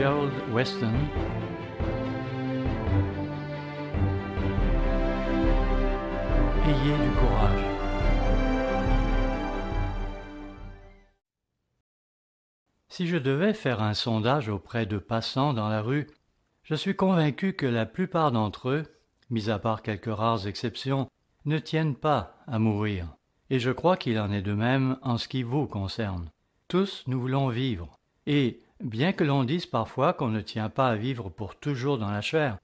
Gerald Weston. Ayez du courage. Si je devais faire un sondage auprès de passants dans la rue, je suis convaincu que la plupart d'entre eux, mis à part quelques rares exceptions, ne tiennent pas à mourir. Et je crois qu'il en est de même en ce qui vous concerne. Tous nous voulons vivre. Et, bien que l'on dise parfois qu'on ne tient pas à vivre pour toujours dans la chair,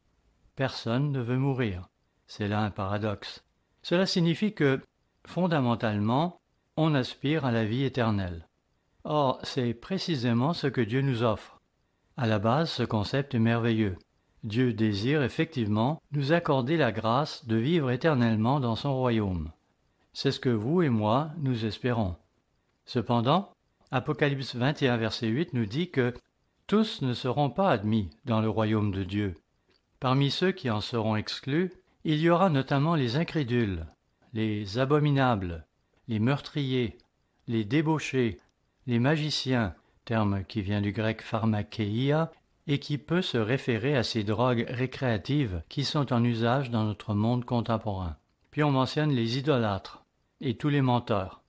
personne ne veut mourir. C'est là un paradoxe. Cela signifie que, fondamentalement, on aspire à la vie éternelle. Or, c'est précisément ce que Dieu nous offre. À la base, ce concept est merveilleux. Dieu désire effectivement nous accorder la grâce de vivre éternellement dans son royaume. C'est ce que vous et moi, nous espérons. Cependant, Apocalypse 21, verset 8 nous dit que tous ne seront pas admis dans le royaume de Dieu. Parmi ceux qui en seront exclus, il y aura notamment les incrédules, les abominables, les meurtriers, les débauchés, les magiciens, terme qui vient du grec pharmakeia et qui peut se référer à ces drogues récréatives qui sont en usage dans notre monde contemporain. Puis on mentionne les idolâtres et tous les menteurs.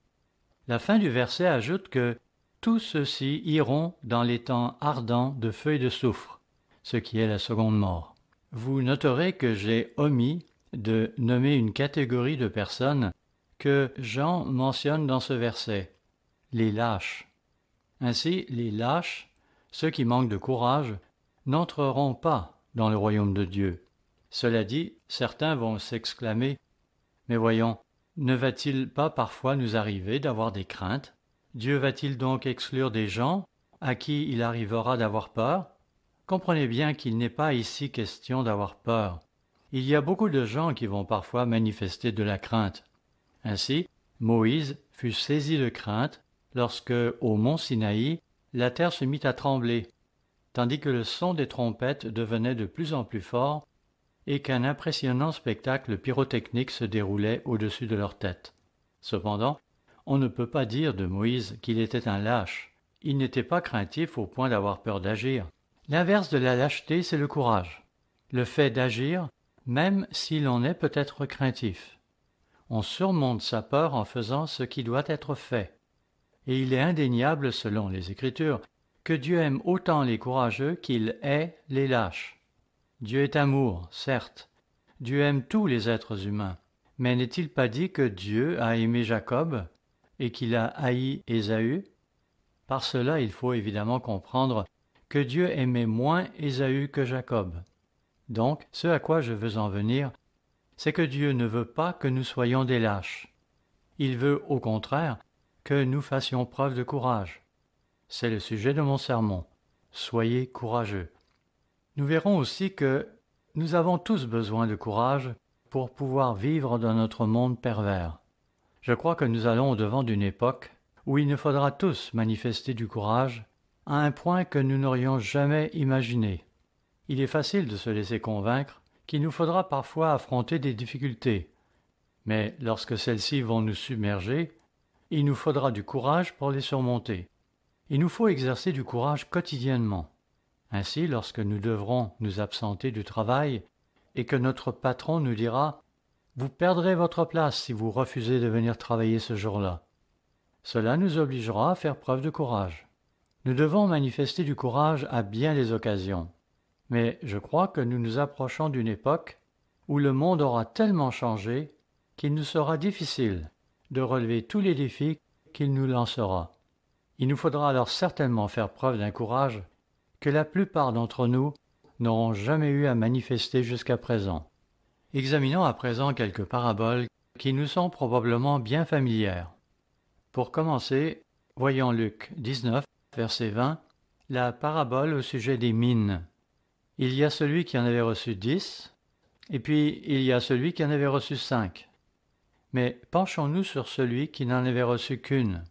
La fin du verset ajoute que tous ceux-ci iront dans les temps ardents de feu et de soufre, ce qui est la seconde mort. Vous noterez que j'ai omis de nommer une catégorie de personnes que Jean mentionne dans ce verset, les lâches. Ainsi, les lâches, ceux qui manquent de courage, n'entreront pas dans le royaume de Dieu. Cela dit, certains vont s'exclamer « Mais voyons, ne va-t-il pas parfois nous arriver d'avoir des craintes? Dieu va-t-il donc exclure des gens à qui il arrivera d'avoir peur? » Comprenez bien qu'il n'est pas ici question d'avoir peur. Il y a beaucoup de gens qui vont parfois manifester de la crainte. Ainsi, Moïse fut saisi de crainte lorsque, au mont Sinaï, la terre se mit à trembler, tandis que le son des trompettes devenait de plus en plus fort et qu'un impressionnant spectacle pyrotechnique se déroulait au-dessus de leur tête. Cependant, on ne peut pas dire de Moïse qu'il était un lâche. Il n'était pas craintif au point d'avoir peur d'agir. L'inverse de la lâcheté, c'est le courage. Le fait d'agir, même si l'on est peut-être craintif. On surmonte sa peur en faisant ce qui doit être fait. Et il est indéniable, selon les Écritures, que Dieu aime autant les courageux qu'il hait les lâches. Dieu est amour, certes. Dieu aime tous les êtres humains. Mais n'est-il pas dit que Dieu a aimé Jacob et qu'il a haï Ésaü? Par cela, il faut évidemment comprendre que Dieu aimait moins Ésaü que Jacob. Donc, ce à quoi je veux en venir, c'est que Dieu ne veut pas que nous soyons des lâches. Il veut, au contraire, que nous fassions preuve de courage. C'est le sujet de mon sermon. Soyez courageux. Nous verrons aussi que nous avons tous besoin de courage pour pouvoir vivre dans notre monde pervers. Je crois que nous allons au-devant d'une époque où il nous faudra tous manifester du courage à un point que nous n'aurions jamais imaginé. Il est facile de se laisser convaincre qu'il nous faudra parfois affronter des difficultés. Mais lorsque celles-ci vont nous submerger, il nous faudra du courage pour les surmonter. Il nous faut exercer du courage quotidiennement. Ainsi, lorsque nous devrons nous absenter du travail et que notre patron nous dira « Vous perdrez votre place si vous refusez de venir travailler ce jour-là », cela nous obligera à faire preuve de courage. Nous devons manifester du courage à bien des occasions. Mais je crois que nous nous approchons d'une époque où le monde aura tellement changé qu'il nous sera difficile de relever tous les défis qu'il nous lancera. Il nous faudra alors certainement faire preuve d'un courage que la plupart d'entre nous n'auront jamais eu à manifester jusqu'à présent. Examinons à présent quelques paraboles qui nous sont probablement bien familières. Pour commencer, voyons Luc 19, verset 20, la parabole au sujet des mines. Il y a celui qui en avait reçu 10, et puis il y a celui qui en avait reçu 5. Mais penchons-nous sur celui qui n'en avait reçu qu'une.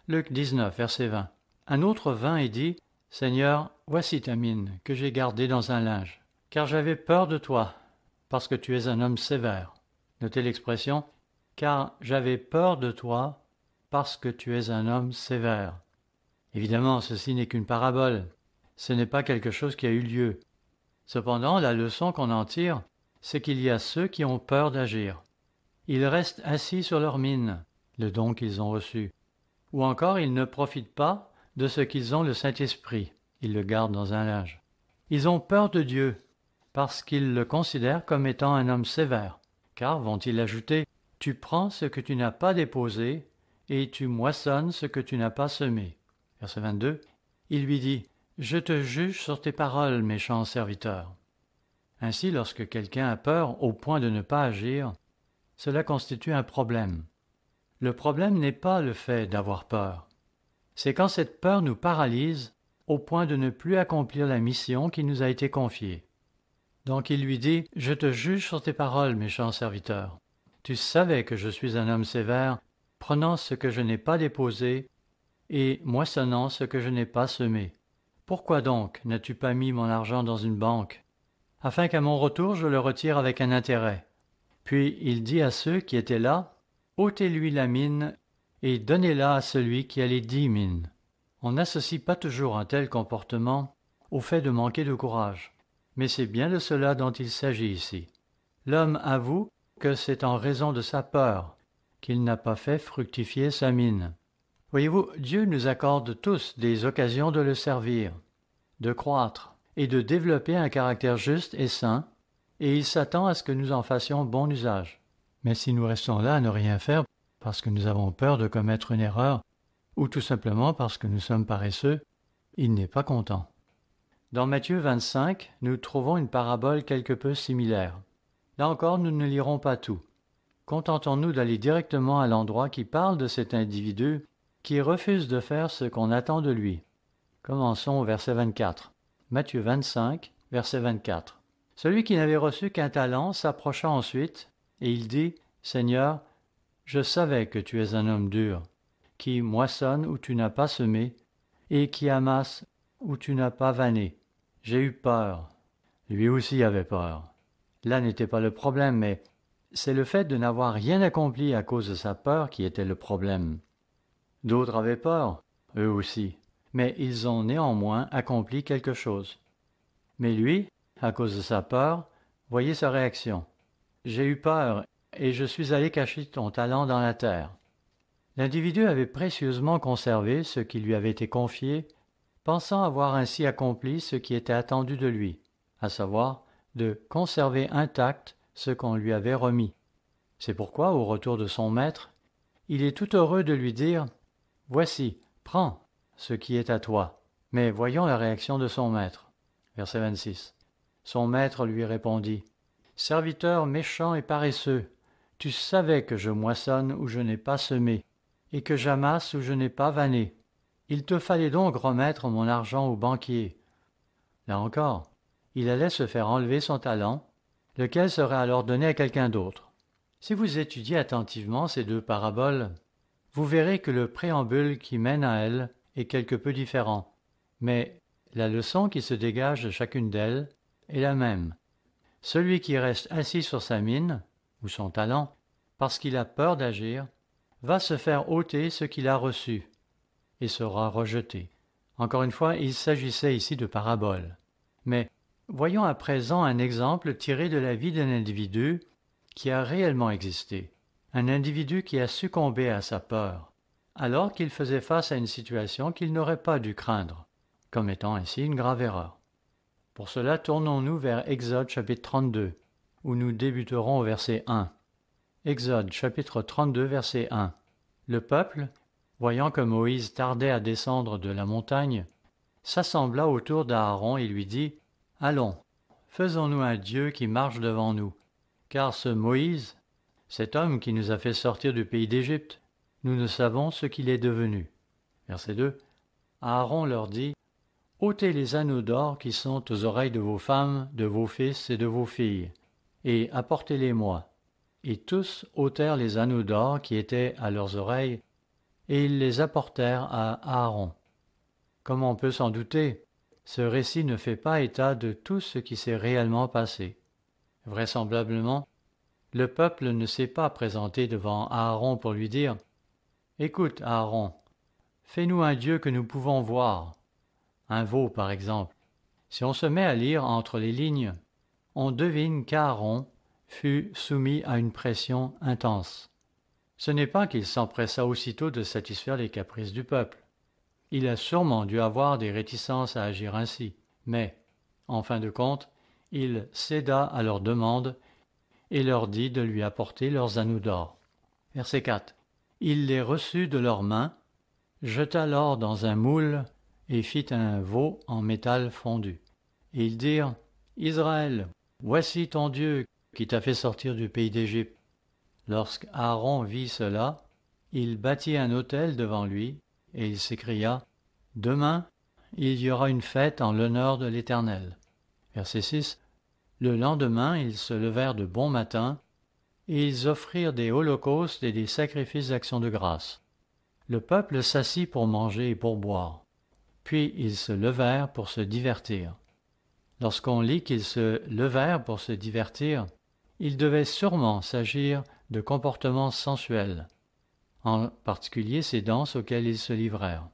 Luc 19, verset 20. Un autre vint et dit, « Seigneur, voici ta mine, que j'ai gardée dans un linge, car j'avais peur de toi, parce que tu es un homme sévère. » Notez l'expression, « car j'avais peur de toi, parce que tu es un homme sévère. » Évidemment, ceci n'est qu'une parabole. ce n'est pas quelque chose qui a eu lieu. Cependant, la leçon qu'on en tire, c'est qu'il y a ceux qui ont peur d'agir. Ils restent assis sur leur mine, le don qu'ils ont reçu. Ou encore, ils ne profitent pas de ce qu'ils ont le Saint-Esprit. Ils le gardent dans un linge. Ils ont peur de Dieu, parce qu'ils le considèrent comme étant un homme sévère. Car, vont-ils ajouter, tu prends ce que tu n'as pas déposé, et tu moissonnes ce que tu n'as pas semé. Verset 22, il lui dit, je te juge sur tes paroles, méchant serviteur. Ainsi, lorsque quelqu'un a peur au point de ne pas agir, cela constitue un problème. Le problème n'est pas le fait d'avoir peur. C'est quand cette peur nous paralyse au point de ne plus accomplir la mission qui nous a été confiée. Donc il lui dit, je te juge sur tes paroles, méchant serviteur. Tu savais que je suis un homme sévère, prenant ce que je n'ai pas déposé et moissonnant ce que je n'ai pas semé. Pourquoi donc n'as-tu pas mis mon argent dans une banque, afin qu'à mon retour je le retire avec un intérêt? Puis il dit à ceux qui étaient là, ôtez-lui la mine et donnez-la à celui qui a les 10 mines. On n'associe pas toujours un tel comportement au fait de manquer de courage, mais c'est bien de cela dont il s'agit ici. L'homme avoue que c'est en raison de sa peur qu'il n'a pas fait fructifier sa mine. Voyez-vous, Dieu nous accorde tous des occasions de le servir, de croître et de développer un caractère juste et sain, et il s'attend à ce que nous en fassions bon usage. Mais si nous restons là à ne rien faire parce que nous avons peur de commettre une erreur, ou tout simplement parce que nous sommes paresseux, il n'est pas content. Dans Matthieu 25, nous trouvons une parabole quelque peu similaire. Là encore, nous ne lirons pas tout. Contentons-nous d'aller directement à l'endroit qui parle de cet individu qui refuse de faire ce qu'on attend de lui. Commençons au verset 24. Matthieu 25, verset 24. Celui qui n'avait reçu qu'un talent s'approcha ensuite, et il dit, « Seigneur, je savais que tu es un homme dur, qui moissonne où tu n'as pas semé, et qui amasse où tu n'as pas vanné. J'ai eu peur. » Lui aussi avait peur. Là n'était pas le problème, mais c'est le fait de n'avoir rien accompli à cause de sa peur qui était le problème. D'autres avaient peur, eux aussi, mais ils ont néanmoins accompli quelque chose. Mais lui, à cause de sa peur, voyez sa réaction. « J'ai eu peur, et je suis allé cacher ton talent dans la terre. » L'individu avait précieusement conservé ce qui lui avait été confié, pensant avoir ainsi accompli ce qui était attendu de lui, à savoir de conserver intact ce qu'on lui avait remis. C'est pourquoi, au retour de son maître, il est tout heureux de lui dire « Voici, prends ce qui est à toi. » Mais voyons la réaction de son maître. Verset 26. Son maître lui répondit « Serviteur méchant et paresseux, tu savais que je moissonne où je n'ai pas semé, et que j'amasse où je n'ai pas vanné. Il te fallait donc remettre mon argent au banquier. » Là encore, il allait se faire enlever son talent, lequel serait alors donné à quelqu'un d'autre. Si vous étudiez attentivement ces deux paraboles, vous verrez que le préambule qui mène à elles est quelque peu différent, mais la leçon qui se dégage de chacune d'elles est la même. Celui qui reste assis sur sa mine, ou son talent, parce qu'il a peur d'agir, va se faire ôter ce qu'il a reçu, et sera rejeté. Encore une fois, il s'agissait ici de paraboles. Mais voyons à présent un exemple tiré de la vie d'un individu qui a réellement existé, un individu qui a succombé à sa peur, alors qu'il faisait face à une situation qu'il n'aurait pas dû craindre, comme étant ainsi une grave erreur. Pour cela, tournons-nous vers Exode chapitre 32, où nous débuterons au verset 1. Exode chapitre 32, verset 1. Le peuple, voyant que Moïse tardait à descendre de la montagne, s'assembla autour d'Aaron et lui dit « Allons, faisons-nous un Dieu qui marche devant nous, car ce Moïse, cet homme qui nous a fait sortir du pays d'Égypte, nous ne savons ce qu'il est devenu. » Verset 2. Aaron leur dit « Ôtez les anneaux d'or qui sont aux oreilles de vos femmes, de vos fils et de vos filles, et apportez-les-moi. » Et tous ôtèrent les anneaux d'or qui étaient à leurs oreilles, et ils les apportèrent à Aaron. Comme on peut s'en douter, ce récit ne fait pas état de tout ce qui s'est réellement passé. Vraisemblablement, le peuple ne s'est pas présenté devant Aaron pour lui dire « Écoute, Aaron, fais-nous un Dieu que nous pouvons voir. un veau par exemple. Si on se met à lire entre les lignes, on devine qu'Aaron fut soumis à une pression intense. Ce n'est pas qu'il s'empressa aussitôt de satisfaire les caprices du peuple. Il a sûrement dû avoir des réticences à agir ainsi, mais, en fin de compte, il céda à leurs demandes et leur dit de lui apporter leurs anneaux d'or. Verset 4. Il les reçut de leurs mains, jeta l'or dans un moule et fit un veau en métal fondu. Et ils dirent, Israël, voici ton Dieu qui t'a fait sortir du pays d'Égypte. Lorsque Aaron vit cela, il bâtit un autel devant lui, et il s'écria, Demain, il y aura une fête en l'honneur de l'Éternel. Verset 6. Le lendemain, ils se levèrent de bon matin, et ils offrirent des holocaustes et des sacrifices d'action de grâce. Le peuple s'assit pour manger et pour boire. Puis ils se levèrent pour se divertir. Lorsqu'on lit qu'ils se levèrent pour se divertir, il devait sûrement s'agir de comportements sensuels, en particulier ces danses auxquelles ils se livrèrent.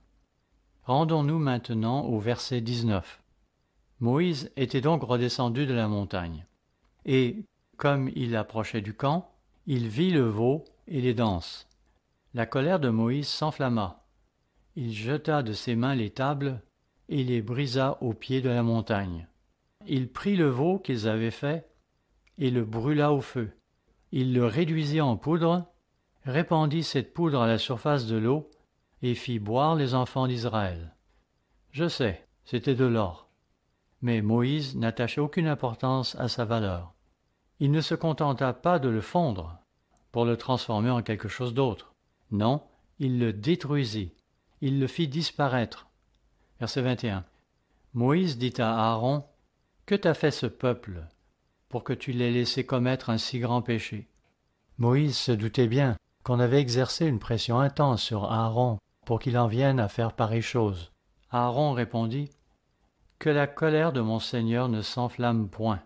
Rendons-nous maintenant au verset 19. Moïse était donc redescendu de la montagne, et, comme il approchait du camp, il vit le veau et les danses. La colère de Moïse s'enflamma. Il jeta de ses mains les tables et les brisa au pied de la montagne. Il prit le veau qu'ils avaient fait et le brûla au feu. Il le réduisit en poudre, répandit cette poudre à la surface de l'eau et fit boire les enfants d'Israël. Je sais, c'était de l'or. Mais Moïse n'attachait aucune importance à sa valeur. Il ne se contenta pas de le fondre pour le transformer en quelque chose d'autre. Non, il le détruisit. Il le fit disparaître. Verset 21. Moïse dit à Aaron, « Que t'a fait ce peuple pour que tu l'aies laissé commettre un si grand péché ?» Moïse se doutait bien qu'on avait exercé une pression intense sur Aaron pour qu'il en vienne à faire pareille chose. Aaron répondit, « Que la colère de mon Seigneur ne s'enflamme point. »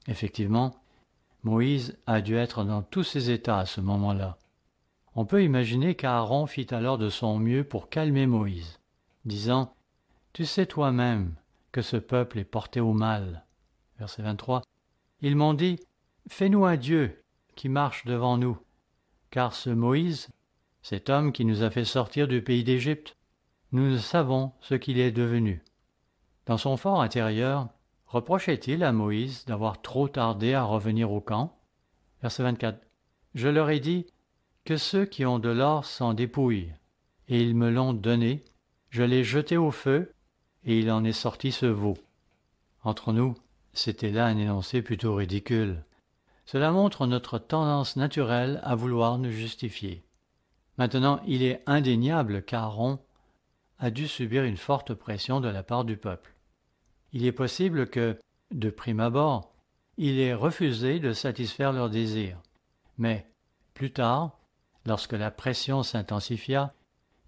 Effectivement, Moïse a dû être dans tous ses états à ce moment-là. On peut imaginer qu'Aaron fit alors de son mieux pour calmer Moïse, disant « Tu sais toi-même que ce peuple est porté au mal. » Verset 23. Ils m'ont dit « Fais-nous un Dieu qui marche devant nous, car ce Moïse, cet homme qui nous a fait sortir du pays d'Égypte, nous ne savons ce qu'il est devenu. » Dans son fort intérieur, reprochait-il à Moïse d'avoir trop tardé à revenir au camp? Verset 24. Je leur ai dit que ceux qui ont de l'or s'en dépouillent, et ils me l'ont donné, je l'ai jeté au feu, et il en est sorti ce veau. Entre nous, c'était là un énoncé plutôt ridicule. Cela montre notre tendance naturelle à vouloir nous justifier. Maintenant, il est indéniable qu'Aaron a dû subir une forte pression de la part du peuple. Il est possible que, de prime abord, il ait refusé de satisfaire leurs désirs. Mais, plus tard, lorsque la pression s'intensifia,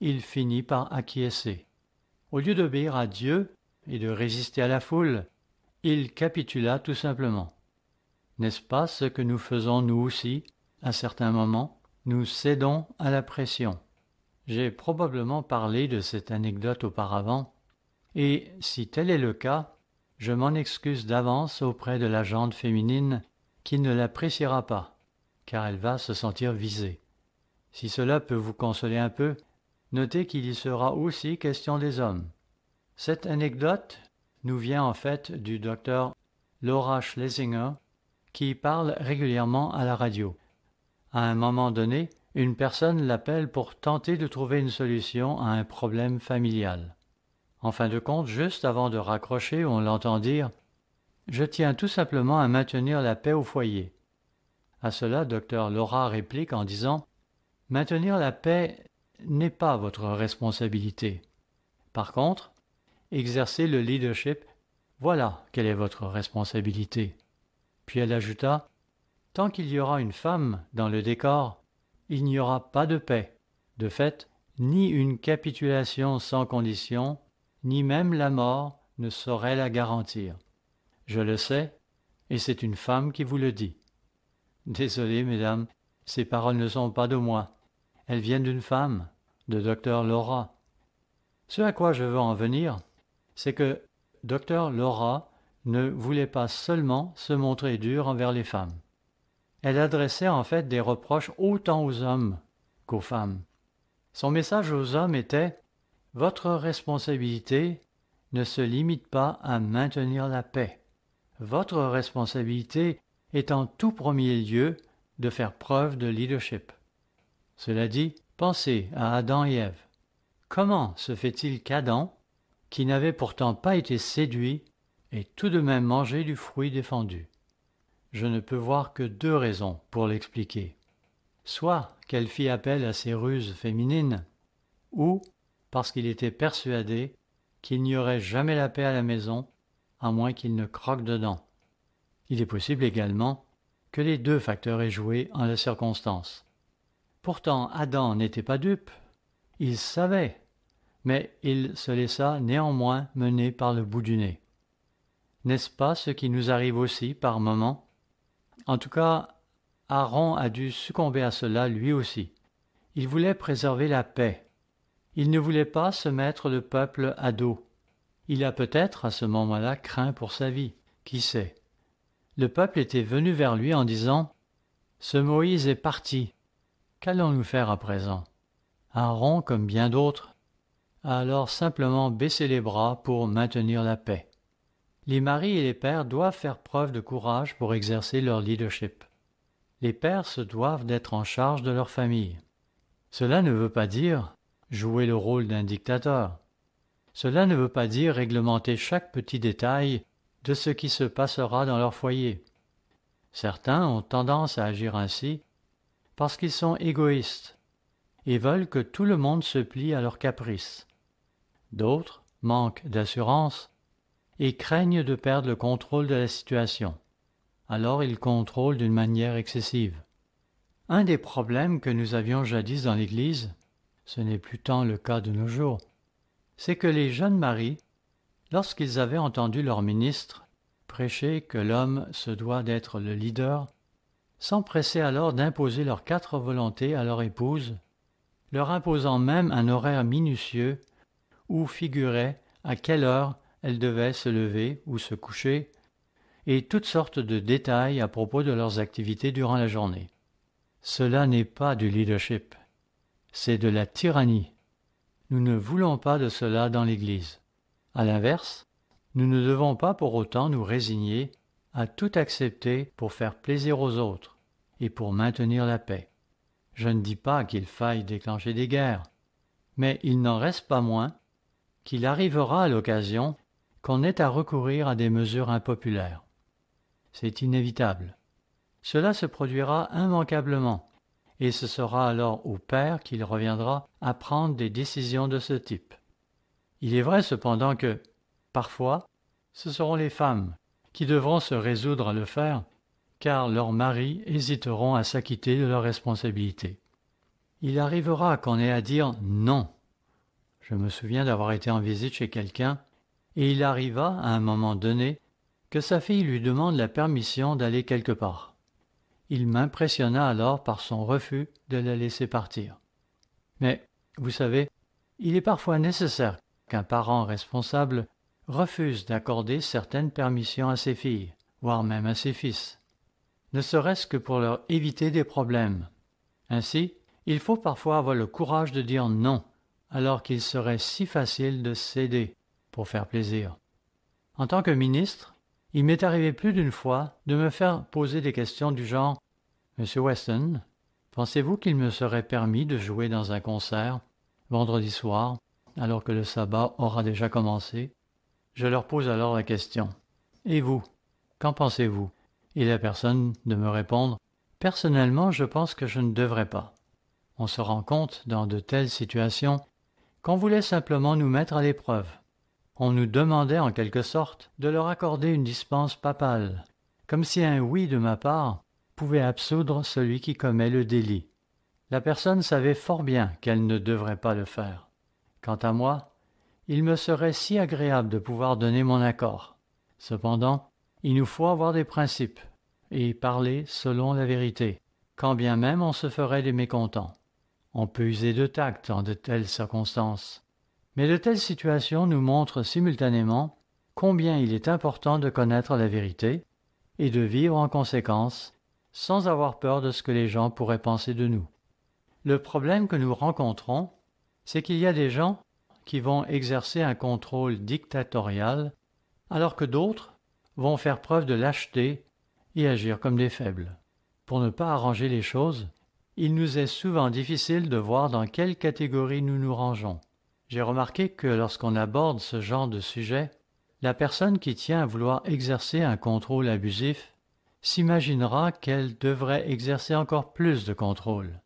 il finit par acquiescer. Au lieu d'obéir à Dieu et de résister à la foule, il capitula tout simplement. N'est-ce pas ce que nous faisons nous aussi, à certains moments? Nous cédons à la pression. J'ai probablement parlé de cette anecdote auparavant, et si tel est le cas, je m'en excuse d'avance auprès de la gente féminine qui ne l'appréciera pas, car elle va se sentir visée. Si cela peut vous consoler un peu, notez qu'il y sera aussi question des hommes. Cette anecdote nous vient en fait du docteur Laura Schlesinger, qui parle régulièrement à la radio. À un moment donné, une personne l'appelle pour tenter de trouver une solution à un problème familial. En fin de compte, juste avant de raccrocher, on l'entend dire « Je tiens tout simplement à maintenir la paix au foyer. » À cela, Dr Laura réplique en disant « Maintenir la paix n'est pas votre responsabilité. Par contre, exercer le leadership, voilà quelle est votre responsabilité. » Puis elle ajouta « Tant qu'il y aura une femme dans le décor, il n'y aura pas de paix. De fait, ni une capitulation sans condition, ni même la mort ne saurait la garantir. Je le sais, et c'est une femme qui vous le dit. » Désolé, mesdames, ces paroles ne sont pas de moi. Elles viennent d'une femme, de Dr Laura. Ce à quoi je veux en venir, c'est que Dr Laura ne voulait pas seulement se montrer dure envers les femmes. Elle adressait en fait des reproches autant aux hommes qu'aux femmes. Son message aux hommes était « Votre responsabilité ne se limite pas à maintenir la paix. Votre responsabilité est en tout premier lieu de faire preuve de leadership. » Cela dit, pensez à Adam et Ève. Comment se fait-il qu'Adam, qui n'avait pourtant pas été séduit, ait tout de même mangé du fruit défendu? Je ne peux voir que deux raisons pour l'expliquer. Soit qu'elle fit appel à ses ruses féminines, ou parce qu'il était persuadé qu'il n'y aurait jamais la paix à la maison, à moins qu'il ne croque dedans. Il est possible également que les deux facteurs aient joué en la circonstance. Pourtant, Adam n'était pas dupe. Il savait, mais il se laissa néanmoins mener par le bout du nez. N'est-ce pas ce qui nous arrive aussi par moments? En tout cas, Aaron a dû succomber à cela lui aussi. Il voulait préserver la paix. Il ne voulait pas se mettre le peuple à dos. Il a peut-être, à ce moment-là, craint pour sa vie. Qui sait? Le peuple était venu vers lui en disant « Ce Moïse est parti. Qu'allons-nous faire à présent ?» Aaron, comme bien d'autres, a alors simplement baissé les bras pour maintenir la paix. Les maris et les pères doivent faire preuve de courage pour exercer leur leadership. Les pères se doivent d'être en charge de leur famille. Cela ne veut pas dire jouer le rôle d'un dictateur. Cela ne veut pas dire réglementer chaque petit détail de ce qui se passera dans leur foyer. Certains ont tendance à agir ainsi parce qu'ils sont égoïstes et veulent que tout le monde se plie à leurs caprices. D'autres manquent d'assurance et craignent de perdre le contrôle de la situation. Alors ils contrôlent d'une manière excessive. Un des problèmes que nous avions jadis dans l'Église, ce n'est plus tant le cas de nos jours, c'est que les jeunes maris, lorsqu'ils avaient entendu leur ministre prêcher que l'homme se doit d'être le leader, s'empressaient alors d'imposer leurs quatre volontés à leur épouse, leur imposant même un horaire minutieux où figurait à quelle heure elle devait se lever ou se coucher, et toutes sortes de détails à propos de leurs activités durant la journée. Cela n'est pas du leadership, c'est de la tyrannie. Nous ne voulons pas de cela dans l'Église. À l'inverse, nous ne devons pas pour autant nous résigner à tout accepter pour faire plaisir aux autres et pour maintenir la paix. Je ne dis pas qu'il faille déclencher des guerres, mais il n'en reste pas moins qu'il arrivera à l'occasion qu'on ait à recourir à des mesures impopulaires. C'est inévitable. Cela se produira immanquablement, et ce sera alors au père qu'il reviendra à prendre des décisions de ce type. Il est vrai cependant que, parfois, ce seront les femmes qui devront se résoudre à le faire, car leurs maris hésiteront à s'acquitter de leurs responsabilités. Il arrivera qu'on ait à dire non. Je me souviens d'avoir été en visite chez quelqu'un, et il arriva, à un moment donné, que sa fille lui demande la permission d'aller quelque part. Il m'impressionna alors par son refus de la laisser partir. Mais, vous savez, il est parfois nécessaire qu'un parent responsable refuse d'accorder certaines permissions à ses filles, voire même à ses fils, ne serait-ce que pour leur éviter des problèmes. Ainsi, il faut parfois avoir le courage de dire non, alors qu'il serait si facile de céder pour faire plaisir. En tant que ministre, il m'est arrivé plus d'une fois de me faire poser des questions du genre « Monsieur Weston, pensez-vous qu'il me serait permis de jouer dans un concert vendredi soir, alors que le sabbat aura déjà commencé ?» Je leur pose alors la question « Et vous, qu'en pensez-vous » Et la personne de me répondre « Personnellement, je pense que je ne devrais pas. » On se rend compte, dans de telles situations, qu'on voulait simplement nous mettre à l'épreuve. On nous demandait en quelque sorte de leur accorder une dispense papale, comme si un oui de ma part pouvait absoudre celui qui commet le délit. La personne savait fort bien qu'elle ne devrait pas le faire. Quant à moi, il me serait si agréable de pouvoir donner mon accord. Cependant, il nous faut avoir des principes et parler selon la vérité, quand bien même on se ferait des mécontents. On peut user de tact en de telles circonstances, Mais de telles situations nous montrent simultanément combien il est important de connaître la vérité et de vivre en conséquence, sans avoir peur de ce que les gens pourraient penser de nous. Le problème que nous rencontrons, c'est qu'il y a des gens qui vont exercer un contrôle dictatorial, alors que d'autres vont faire preuve de lâcheté et agir comme des faibles. Pour ne pas arranger les choses, il nous est souvent difficile de voir dans quelle catégorie nous nous rangeons. J'ai remarqué que lorsqu'on aborde ce genre de sujet, la personne qui tient à vouloir exercer un contrôle abusif s'imaginera qu'elle devrait exercer encore plus de contrôle,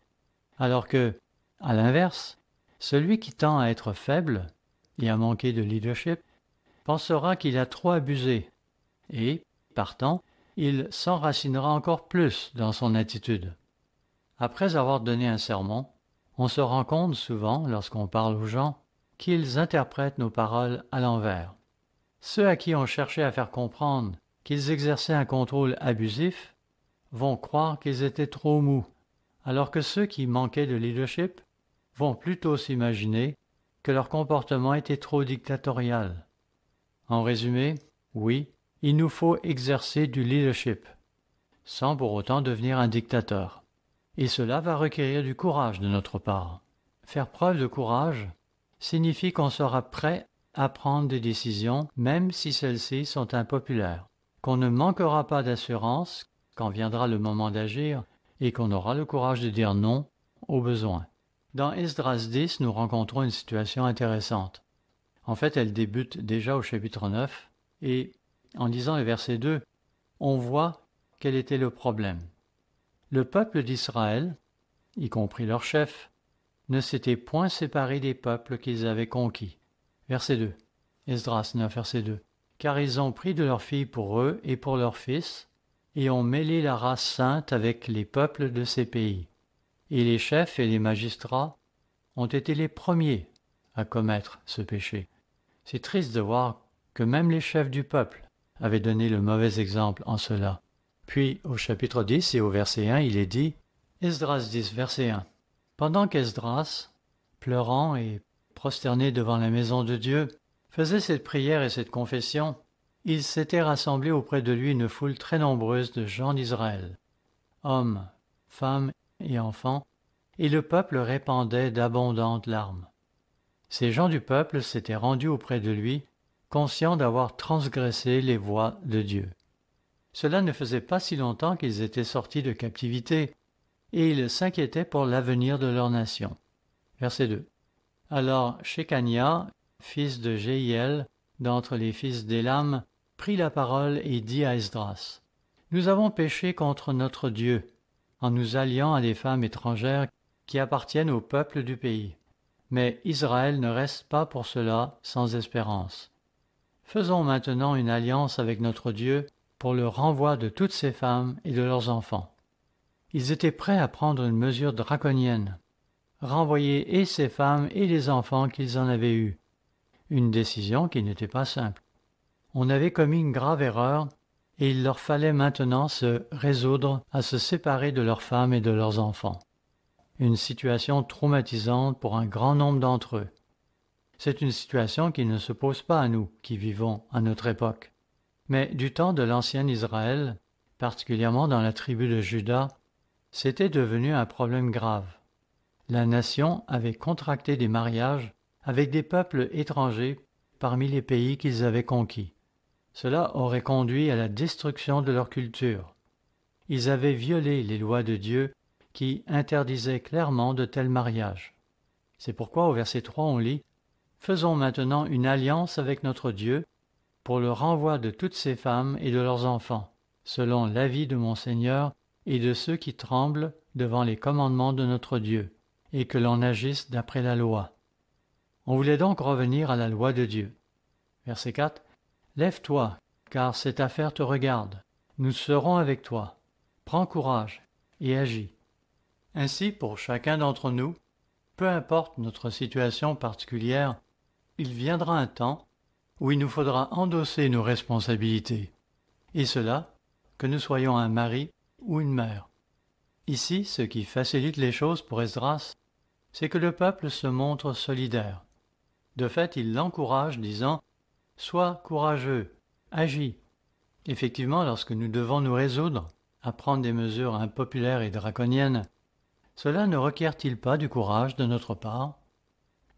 alors que, à l'inverse, celui qui tend à être faible et à manquer de leadership pensera qu'il a trop abusé et, partant, il s'enracinera encore plus dans son attitude. Après avoir donné un sermon, on se rend compte souvent, lorsqu'on parle aux gens, qu'ils interprètent nos paroles à l'envers. Ceux à qui on cherchait à faire comprendre qu'ils exerçaient un contrôle abusif vont croire qu'ils étaient trop mous, alors que ceux qui manquaient de leadership vont plutôt s'imaginer que leur comportement était trop dictatorial. En résumé, oui, il nous faut exercer du leadership, sans pour autant devenir un dictateur. Et cela va requérir du courage de notre part. Faire preuve de courage signifie qu'on sera prêt à prendre des décisions, même si celles-ci sont impopulaires, qu'on ne manquera pas d'assurance quand viendra le moment d'agir et qu'on aura le courage de dire non au besoin. Dans Esdras 10, nous rencontrons une situation intéressante. En fait, elle débute déjà au chapitre 9 et, en lisant le verset 2, on voit quel était le problème. Le peuple d'Israël, y compris leur chef, ne s'était point séparé des peuples qu'ils avaient conquis. Verset 2. Esdras 9, verset 2. Car ils ont pris de leurs filles pour eux et pour leurs fils, et ont mêlé la race sainte avec les peuples de ces pays. Et les chefs et les magistrats ont été les premiers à commettre ce péché. C'est triste de voir que même les chefs du peuple avaient donné le mauvais exemple en cela. Puis, au chapitre 10 et au verset 1, il est dit, Esdras 10, verset 1. Pendant qu'Esdras, pleurant et prosterné devant la maison de Dieu, faisait cette prière et cette confession, il s'était rassemblé auprès de lui une foule très nombreuse de gens d'Israël, hommes, femmes et enfants, et le peuple répandait d'abondantes larmes. Ces gens du peuple s'étaient rendus auprès de lui, conscients d'avoir transgressé les voies de Dieu. Cela ne faisait pas si longtemps qu'ils étaient sortis de captivité, et ils s'inquiétaient pour l'avenir de leur nation. Verset 2. Alors Shekania, fils de Jéhiel, d'entre les fils d'Élam, prit la parole et dit à Esdras, « Nous avons péché contre notre Dieu, en nous alliant à des femmes étrangères qui appartiennent au peuple du pays. Mais Israël ne reste pas pour cela sans espérance. Faisons maintenant une alliance avec notre Dieu pour le renvoi de toutes ces femmes et de leurs enfants. » Ils étaient prêts à prendre une mesure draconienne, renvoyer et ces femmes et les enfants qu'ils en avaient eus. Une décision qui n'était pas simple. On avait commis une grave erreur et il leur fallait maintenant se résoudre à se séparer de leurs femmes et de leurs enfants. Une situation traumatisante pour un grand nombre d'entre eux. C'est une situation qui ne se pose pas à nous qui vivons à notre époque. Mais du temps de l'ancien Israël, particulièrement dans la tribu de Juda, c'était devenu un problème grave. La nation avait contracté des mariages avec des peuples étrangers parmi les pays qu'ils avaient conquis. Cela aurait conduit à la destruction de leur culture. Ils avaient violé les lois de Dieu qui interdisaient clairement de tels mariages. C'est pourquoi au verset 3 on lit « Faisons maintenant une alliance avec notre Dieu pour le renvoi de toutes ces femmes et de leurs enfants, selon l'avis de mon Seigneur et de ceux qui tremblent devant les commandements de notre Dieu, et que l'on agisse d'après la loi. » On voulait donc revenir à la loi de Dieu. Verset 4. « Lève-toi, car cette affaire te regarde. Nous serons avec toi. Prends courage et agis. » Ainsi, pour chacun d'entre nous, peu importe notre situation particulière, il viendra un temps où il nous faudra endosser nos responsabilités, et cela, que nous soyons un mari ou une mère. Ici, ce qui facilite les choses pour Esdras, c'est que le peuple se montre solidaire. De fait, il l'encourage, disant « Sois courageux, agis ». Effectivement, lorsque nous devons nous résoudre à prendre des mesures impopulaires et draconiennes, cela ne requiert-il pas du courage de notre part?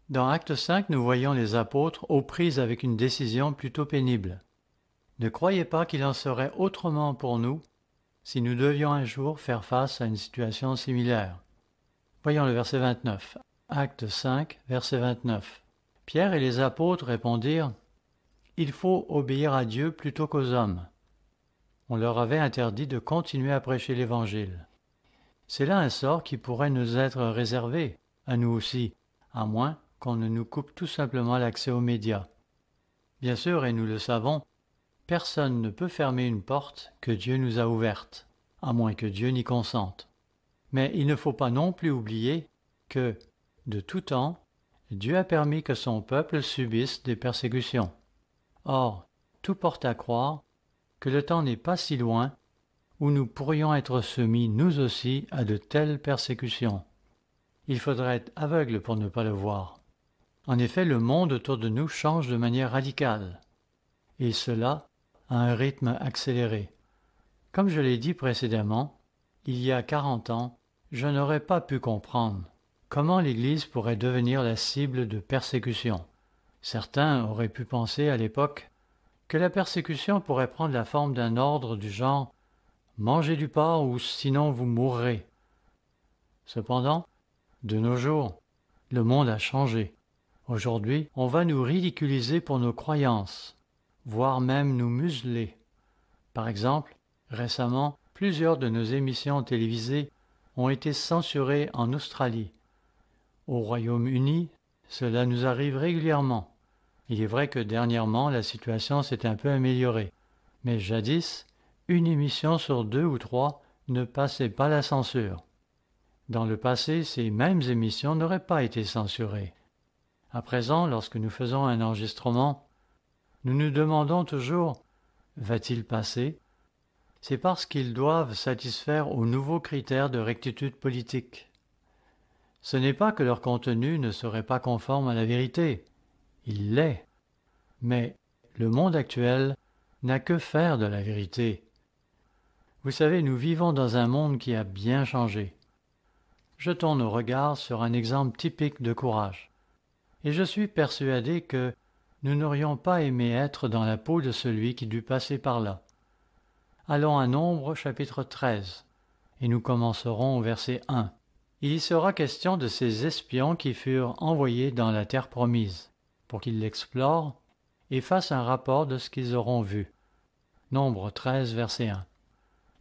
Dans Acte 5, nous voyons les apôtres aux prises avec une décision plutôt pénible. Ne croyez pas qu'il en serait autrement pour nous si nous devions un jour faire face à une situation similaire. Voyons le verset 29. Acte 5, verset 29. Pierre et les apôtres répondirent « Il faut obéir à Dieu plutôt qu'aux hommes. » On leur avait interdit de continuer à prêcher l'Évangile. C'est là un sort qui pourrait nous être réservé, à nous aussi, à moins qu'on ne nous coupe tout simplement l'accès aux médias. Bien sûr, et nous le savons, personne ne peut fermer une porte que Dieu nous a ouverte, à moins que Dieu n'y consente. Mais il ne faut pas non plus oublier que, de tout temps, Dieu a permis que son peuple subisse des persécutions. Or, tout porte à croire que le temps n'est pas si loin où nous pourrions être soumis, nous aussi, à de telles persécutions. Il faudrait être aveugle pour ne pas le voir. En effet, le monde autour de nous change de manière radicale, et cela à un rythme accéléré. Comme je l'ai dit précédemment, il y a 40 ans, je n'aurais pas pu comprendre comment l'Église pourrait devenir la cible de persécutions. Certains auraient pu penser à l'époque que la persécution pourrait prendre la forme d'un ordre du genre « mangez du porc ou sinon vous mourrez ». Cependant, de nos jours, le monde a changé. Aujourd'hui, on va nous ridiculiser pour nos croyances, voire même nous museler. Par exemple, récemment, plusieurs de nos émissions télévisées ont été censurées en Australie. Au Royaume-Uni, cela nous arrive régulièrement. Il est vrai que dernièrement, la situation s'est un peu améliorée. Mais jadis, une émission sur 2 ou 3 ne passait pas la censure. Dans le passé, ces mêmes émissions n'auraient pas été censurées. À présent, lorsque nous faisons un enregistrement, nous nous demandons toujours « va-t-il passer ?» C'est parce qu'ils doivent satisfaire aux nouveaux critères de rectitude politique. Ce n'est pas que leur contenu ne serait pas conforme à la vérité. Il l'est. Mais le monde actuel n'a que faire de la vérité. Vous savez, nous vivons dans un monde qui a bien changé. Jetons nos regards sur un exemple typique de courage. Et je suis persuadé que nous n'aurions pas aimé être dans la peau de celui qui dut passer par là. Allons à Nombre chapitre 13, et nous commencerons au verset 1. Il y sera question de ces espions qui furent envoyés dans la terre promise, pour qu'ils l'explorent et fassent un rapport de ce qu'ils auront vu. Nombre 13, verset 1.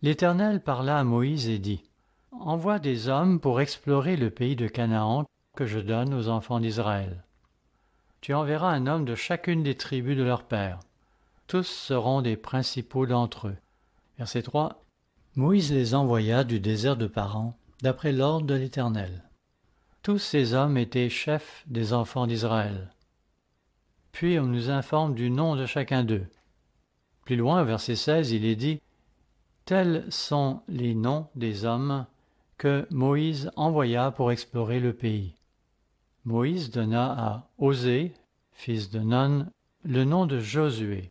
L'Éternel parla à Moïse et dit « Envoie des hommes pour explorer le pays de Canaan que je donne aux enfants d'Israël. Tu enverras un homme de chacune des tribus de leur père. Tous seront des principaux d'entre eux. » Verset 3. Moïse les envoya du désert de Paran, d'après l'ordre de l'Éternel. Tous ces hommes étaient chefs des enfants d'Israël. Puis on nous informe du nom de chacun d'eux. Plus loin, au verset 16, il est dit « Tels sont les noms des hommes que Moïse envoya pour explorer le pays. » Moïse donna à Osée, fils de Nun, le nom de Josué.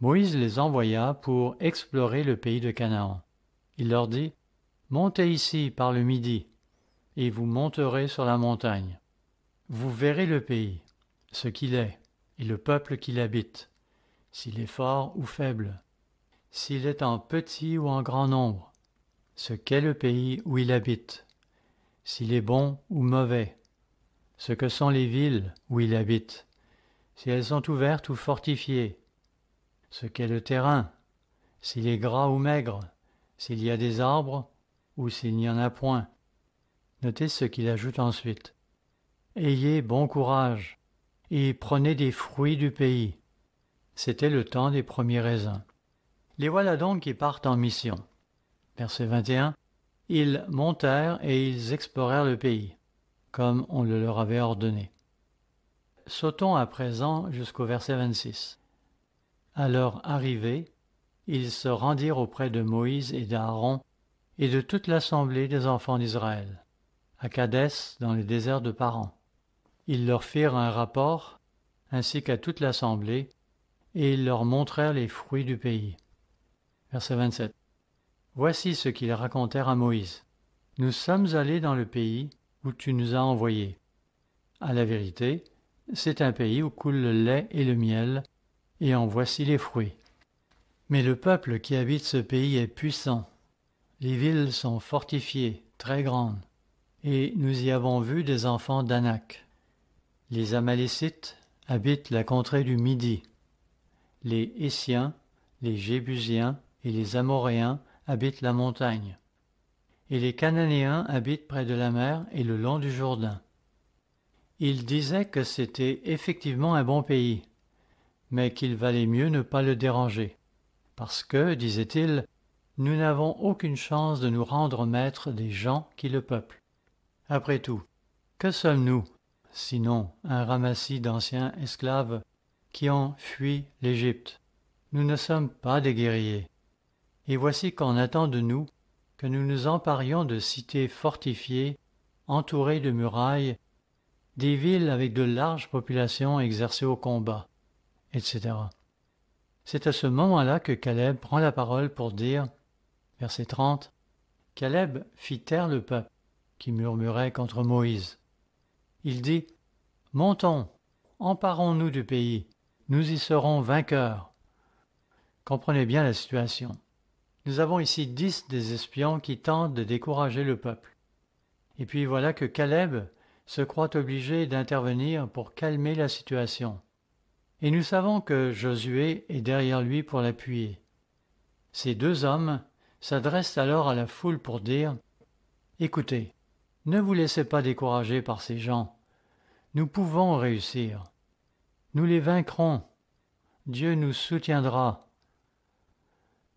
Moïse les envoya pour explorer le pays de Canaan. Il leur dit « Montez ici par le midi, et vous monterez sur la montagne. Vous verrez le pays, ce qu'il est, et le peuple qui l'habite, s'il est fort ou faible, s'il est en petit ou en grand nombre, ce qu'est le pays où il habite, s'il est bon ou mauvais, ce que sont les villes où il habite, si elles sont ouvertes ou fortifiées, ce qu'est le terrain, s'il est gras ou maigre, s'il y a des arbres ou s'il n'y en a point. » Notez ce qu'il ajoute ensuite. « Ayez bon courage et prenez des fruits du pays. » C'était le temps des premiers raisins. Les voilà donc qui partent en mission. Verset 21. Ils montèrent et ils explorèrent le pays, comme on le leur avait ordonné. Sautons à présent jusqu'au verset 26. À leur arrivée, ils se rendirent auprès de Moïse et d'Aaron et de toute l'assemblée des enfants d'Israël, à Kadès dans le désert de Paran. Ils leur firent un rapport ainsi qu'à toute l'assemblée, et ils leur montrèrent les fruits du pays. Verset 27. Voici ce qu'ils racontèrent à Moïse. Nous sommes allés dans le pays où tu nous as envoyés. À la vérité, c'est un pays où coule le lait et le miel, et en voici les fruits. Mais le peuple qui habite ce pays est puissant. Les villes sont fortifiées, très grandes, et nous y avons vu des enfants d'Anak. Les Amalécites habitent la contrée du Midi. Les Hessiens, les Jébusiens et les Amoréens habitent la montagne. Et les Cananéens habitent près de la mer et le long du Jourdain. Ils disaient que c'était effectivement un bon pays, mais qu'il valait mieux ne pas le déranger, parce que, disaient-ils, nous n'avons aucune chance de nous rendre maîtres des gens qui le peuplent. Après tout, que sommes-nous, sinon un ramassis d'anciens esclaves qui ont fui l'Égypte? Nous ne sommes pas des guerriers. Et voici qu'on attend de nous que nous nous emparions de cités fortifiées, entourées de murailles, des villes avec de larges populations exercées au combat, etc. C'est à ce moment-là que Caleb prend la parole pour dire, verset 30, « Caleb fit taire le peuple qui murmurait contre Moïse. Il dit, « Montons, emparons-nous du pays, nous y serons vainqueurs. » Comprenez bien la situation. Nous avons ici 10 des espions qui tentent de décourager le peuple. Et puis voilà que Caleb se croit obligé d'intervenir pour calmer la situation. Et nous savons que Josué est derrière lui pour l'appuyer. Ces 2 hommes s'adressent alors à la foule pour dire « Écoutez, ne vous laissez pas décourager par ces gens. Nous pouvons réussir. Nous les vaincrons. Dieu nous soutiendra. »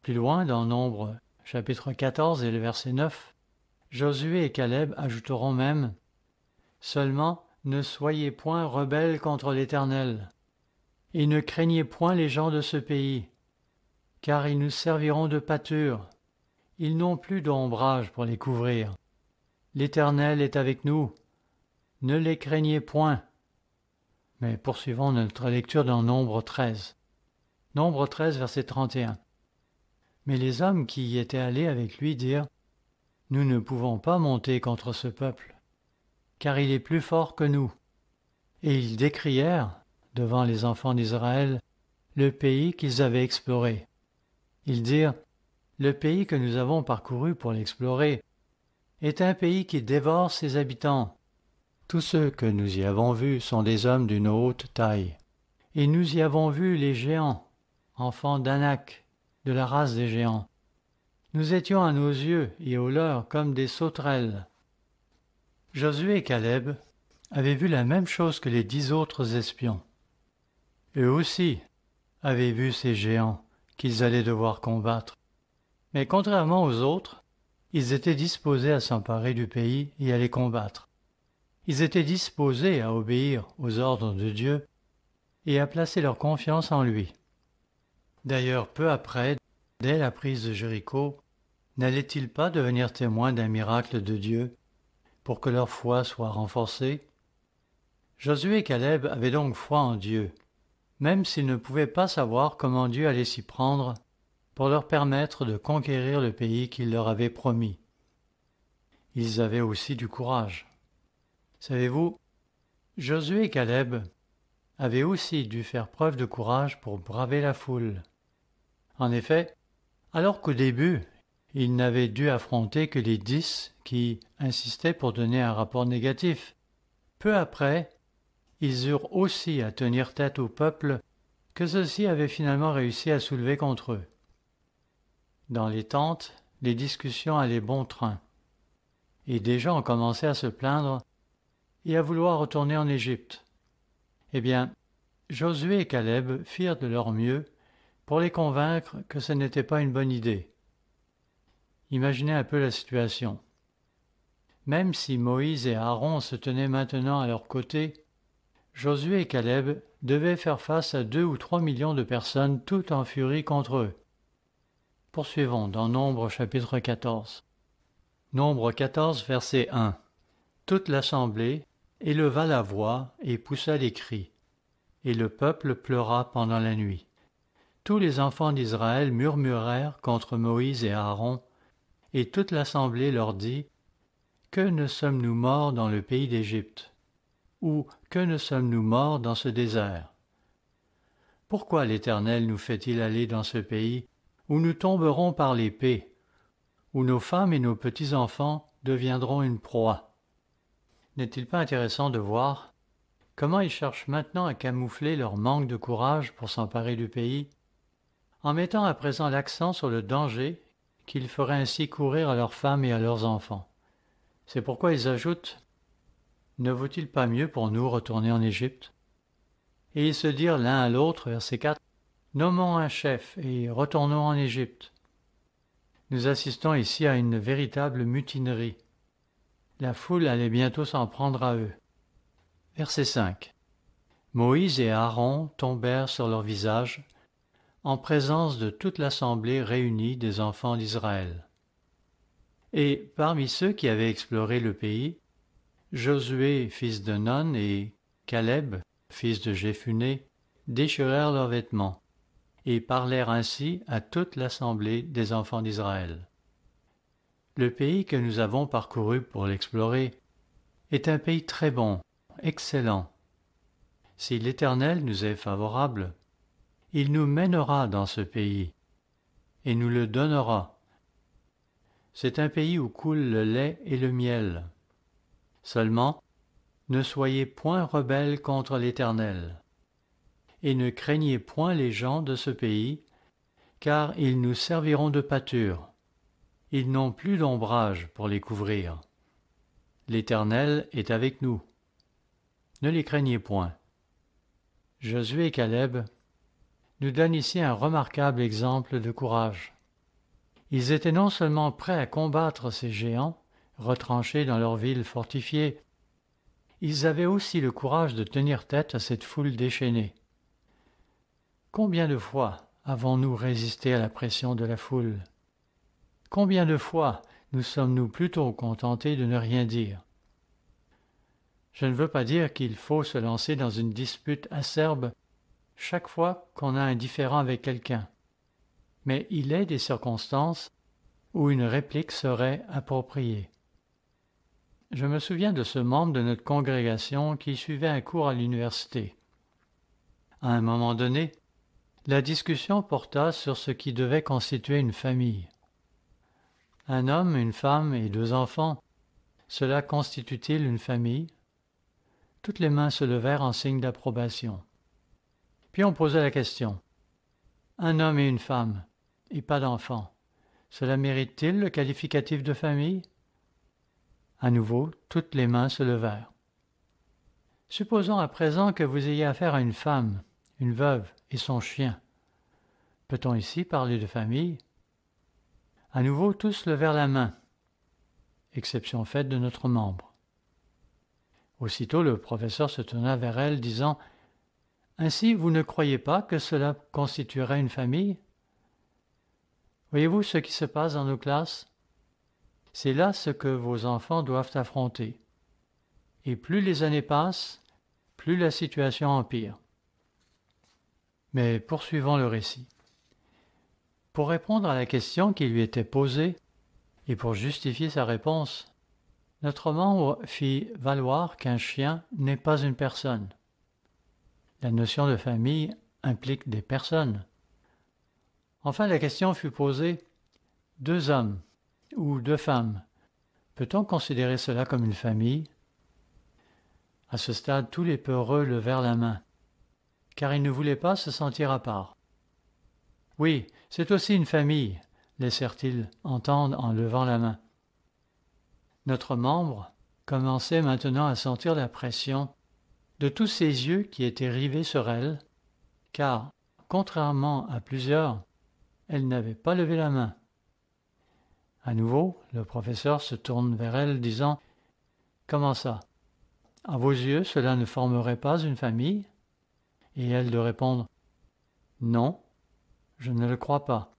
Plus loin, dans Nombre, chapitre 14 et le verset 9, Josué et Caleb ajouteront même « Seulement, ne soyez point rebelles contre l'Éternel, et ne craignez point les gens de ce pays, car ils nous serviront de pâture. Ils n'ont plus d'ombrage pour les couvrir. L'Éternel est avec nous. Ne les craignez point. » Mais poursuivons notre lecture dans Nombre 13. Nombre 13, verset 31. Mais les hommes qui y étaient allés avec lui dirent « Nous ne pouvons pas monter contre ce peuple, car il est plus fort que nous. » Et ils décrièrent, devant les enfants d'Israël, le pays qu'ils avaient exploré. Ils dirent « Le pays que nous avons parcouru pour l'explorer est un pays qui dévore ses habitants. Tous ceux que nous y avons vus sont des hommes d'une haute taille. Et nous y avons vu les géants, enfants d'Anak, de la race des géants. Nous étions à nos yeux et aux leurs comme des sauterelles. » Josué et Caleb avaient vu la même chose que les 10 autres espions. Eux aussi avaient vu ces géants qu'ils allaient devoir combattre. Mais contrairement aux autres, ils étaient disposés à s'emparer du pays et à les combattre. Ils étaient disposés à obéir aux ordres de Dieu et à placer leur confiance en lui. D'ailleurs, peu après, dès la prise de Jéricho, n'allaient-ils pas devenir témoins d'un miracle de Dieu pour que leur foi soit renforcée? Josué et Caleb avaient donc foi en Dieu, même s'ils ne pouvaient pas savoir comment Dieu allait s'y prendre pour leur permettre de conquérir le pays qu'il leur avait promis. Ils avaient aussi du courage. Savez-vous, Josué et Caleb avaient aussi dû faire preuve de courage pour braver la foule. En effet, alors qu'au début, ils n'avaient dû affronter que les 10 qui insistaient pour donner un rapport négatif, peu après, ils eurent aussi à tenir tête au peuple que ceux-ci avaient finalement réussi à soulever contre eux. Dans les tentes, les discussions allaient bon train, et des gens ont commencé à se plaindre et à vouloir retourner en Égypte. Eh bien, Josué et Caleb firent de leur mieux pour les convaincre que ce n'était pas une bonne idée. Imaginez un peu la situation. Même si Moïse et Aaron se tenaient maintenant à leur côté, Josué et Caleb devaient faire face à 2 ou 3 millions de personnes toutes en furie contre eux. Poursuivons dans Nombre chapitre 14. Nombre 14, verset 1. Toute l'assemblée éleva la voix et poussa des cris. et le peuple pleura pendant la nuit. Tous les enfants d'Israël murmurèrent contre Moïse et Aaron, et toute l'assemblée leur dit, « Que ne sommes-nous morts dans le pays d'Égypte? Ou que ne sommes-nous morts dans ce désert? Pourquoi l'Éternel nous fait-il aller dans ce pays où nous tomberons par l'épée, où nos femmes et nos petits-enfants deviendront une proie? » N'est-il pas intéressant de voir comment ils cherchent maintenant à camoufler leur manque de courage pour s'emparer du pays, en mettant à présent l'accent sur le danger qu'ils feraient ainsi courir à leurs femmes et à leurs enfants. C'est pourquoi ils ajoutent « Ne vaut-il pas mieux pour nous retourner en Égypte ?» Et ils se dirent l'un à l'autre, verset 4, « Nommons un chef et retournons en Égypte. » Nous assistons ici à une véritable mutinerie. La foule allait bientôt s'en prendre à eux. Verset 5. Moïse et Aaron tombèrent sur leur visage, en présence de toute l'assemblée réunie des enfants d'Israël. Et parmi ceux qui avaient exploré le pays, Josué, fils de Nun, et Caleb, fils de Jéphuné, déchirèrent leurs vêtements, et parlèrent ainsi à toute l'assemblée des enfants d'Israël. Le pays que nous avons parcouru pour l'explorer est un pays très bon, excellent. Si l'Éternel nous est favorable, il nous mènera dans ce pays, et nous le donnera. C'est un pays où coule le lait et le miel. Seulement, ne soyez point rebelles contre l'Éternel, et ne craignez point les gens de ce pays, car ils nous serviront de pâture. Ils n'ont plus d'ombrage pour les couvrir. L'Éternel est avec nous. Ne les craignez point. Josué et Caleb nous donnent ici un remarquable exemple de courage. Ils étaient non seulement prêts à combattre ces géants, retranchés dans leur ville fortifiée, ils avaient aussi le courage de tenir tête à cette foule déchaînée. Combien de fois avons-nous résisté à la pression de la foule? Combien de fois nous sommes-nous plutôt contentés de ne rien dire? Je ne veux pas dire qu'il faut se lancer dans une dispute acerbe chaque fois qu'on a un différend avec quelqu'un, mais il est des circonstances où une réplique serait appropriée. Je me souviens de ce membre de notre congrégation qui suivait un cours à l'université. À un moment donné, la discussion porta sur ce qui devait constituer une famille. Un homme, une femme et 2 enfants, cela constitue-t-il une famille? Toutes les mains se levèrent en signe d'approbation. Puis on posa la question. Un homme et une femme, et pas d'enfants, cela mérite-t-il le qualificatif de famille? À nouveau, toutes les mains se levèrent. Supposons à présent que vous ayez affaire à une femme, une veuve et son chien. Peut-on ici parler de famille? À nouveau, tous levèrent la main, exception faite de notre membre. Aussitôt, le professeur se tourna vers elle, disant « Ainsi, vous ne croyez pas que cela constituerait une famille? Voyez-vous ce qui se passe dans nos classes? C'est là ce que vos enfants doivent affronter. Et plus les années passent, plus la situation empire. » Mais poursuivons le récit. Pour répondre à la question qui lui était posée, et pour justifier sa réponse, notre membre fit valoir qu'un chien n'est pas une personne. La notion de famille implique des personnes. Enfin, la question fut posée, 2 hommes ou 2 femmes, peut-on considérer cela comme une famille? À ce stade, tous les peureux levèrent la main, car ils ne voulaient pas se sentir à part. Oui, c'est aussi une famille, laissèrent-ils entendre en levant la main. Notre membre commençait maintenant à sentir la pression de tous ces yeux qui étaient rivés sur elle, car, contrairement à plusieurs, elle n'avait pas levé la main. À nouveau, le professeur se tourne vers elle, disant « Comment ça? À vos yeux, cela ne formerait pas une famille ?» Et elle de répondre « Non, je ne le crois pas,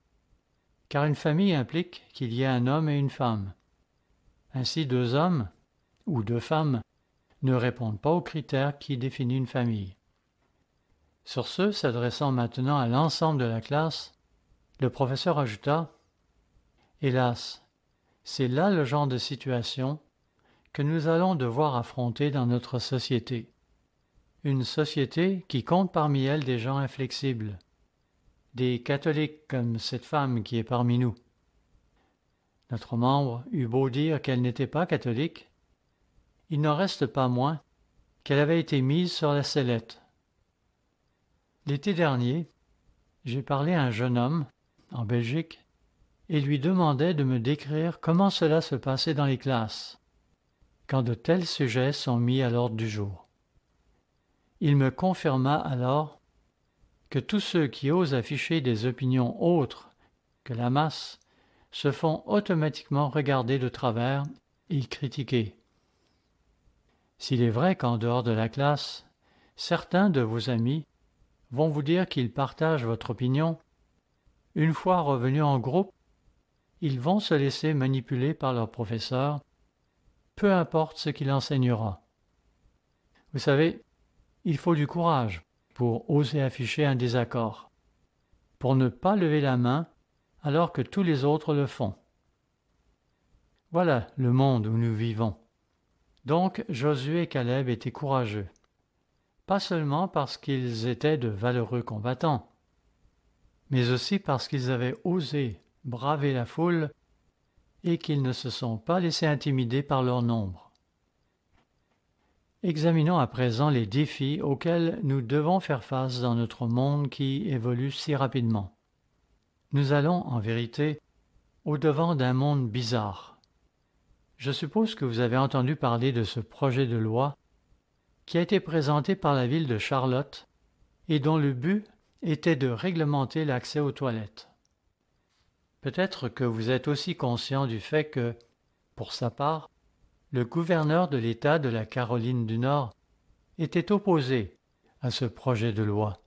car une famille implique qu'il y ait un homme et une femme. Ainsi, 2 hommes ou 2 femmes ne répondent pas aux critères qui définissent une famille. » Sur ce, s'adressant maintenant à l'ensemble de la classe, le professeur ajouta « Hélas, c'est là le genre de situation que nous allons devoir affronter dans notre société. Une société qui compte parmi elle des gens inflexibles, des catholiques comme cette femme qui est parmi nous. » Notre membre eut beau dire qu'elle n'était pas catholique, il n'en reste pas moins qu'elle avait été mise sur la sellette. L'été dernier, j'ai parlé à un jeune homme, en Belgique, et lui demandais de me décrire comment cela se passait dans les classes, quand de tels sujets sont mis à l'ordre du jour. Il me confirma alors que tous ceux qui osent afficher des opinions autres que la masse se font automatiquement regarder de travers et critiquer. S'il est vrai qu'en dehors de la classe, certains de vos amis vont vous dire qu'ils partagent votre opinion, une fois revenus en groupe, ils vont se laisser manipuler par leur professeur, peu importe ce qu'il enseignera. Vous savez, il faut du courage pour oser afficher un désaccord, pour ne pas lever la main alors que tous les autres le font. Voilà le monde où nous vivons. Donc Josué et Caleb étaient courageux, pas seulement parce qu'ils étaient de valeureux combattants, mais aussi parce qu'ils avaient osé braver la foule et qu'ils ne se sont pas laissés intimider par leur nombre. Examinons à présent les défis auxquels nous devons faire face dans notre monde qui évolue si rapidement. Nous allons, en vérité, au-devant d'un monde bizarre. Je suppose que vous avez entendu parler de ce projet de loi qui a été présenté par la ville de Charlotte et dont le but était de réglementer l'accès aux toilettes. Peut-être que vous êtes aussi conscient du fait que, pour sa part, le gouverneur de l'État de la Caroline du Nord était opposé à ce projet de loi.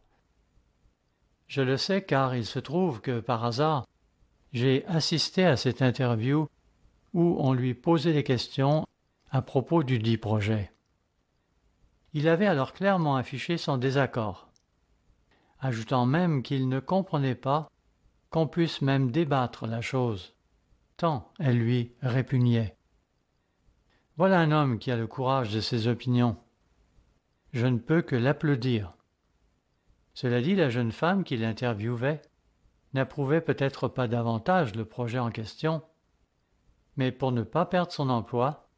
Je le sais car il se trouve que, par hasard, j'ai assisté à cette interview où on lui posait des questions à propos du dit projet. Il avait alors clairement affiché son désaccord, ajoutant même qu'il ne comprenait pas qu'on puisse même débattre la chose, tant elle lui répugnait. Voilà un homme qui a le courage de ses opinions. Je ne peux que l'applaudir. Cela dit, la jeune femme qui l'interviewait n'approuvait peut-être pas davantage le projet en question, mais pour ne pas perdre son emploi,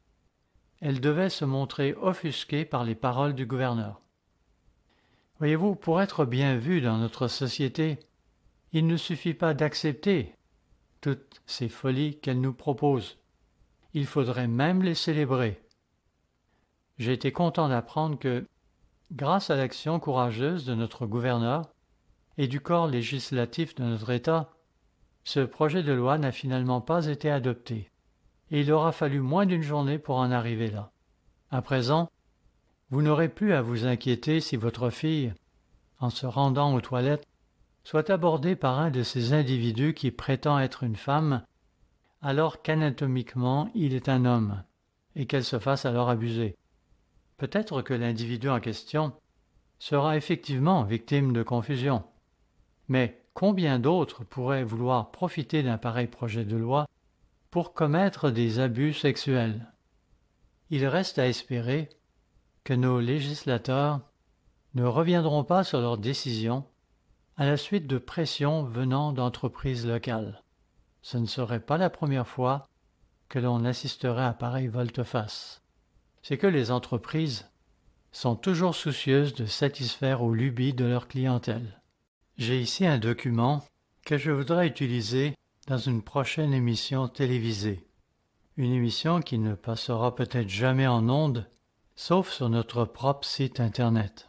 elle devait se montrer offusquée par les paroles du gouverneur. Voyez-vous, pour être bien vu dans notre société, il ne suffit pas d'accepter toutes ces folies qu'elle nous propose. Il faudrait même les célébrer. J'ai été content d'apprendre que, grâce à l'action courageuse de notre gouverneur et du corps législatif de notre État, ce projet de loi n'a finalement pas été adopté, et il aura fallu moins d'une journée pour en arriver là. À présent, vous n'aurez plus à vous inquiéter si votre fille, en se rendant aux toilettes, soit abordée par un de ces individus qui prétend être une femme, alors qu'anatomiquement il est un homme, et qu'elle se fasse alors abuser. Peut-être que l'individu en question sera effectivement victime de confusion. Mais combien d'autres pourraient vouloir profiter d'un pareil projet de loi pour commettre des abus sexuels? Il reste à espérer que nos législateurs ne reviendront pas sur leurs décisions à la suite de pressions venant d'entreprises locales. Ce ne serait pas la première fois que l'on assisterait à pareille volte-face. C'est que les entreprises sont toujours soucieuses de satisfaire aux lubies de leur clientèle. J'ai ici un document que je voudrais utiliser dans une prochaine émission télévisée. Une émission qui ne passera peut-être jamais en ondes, sauf sur notre propre site Internet.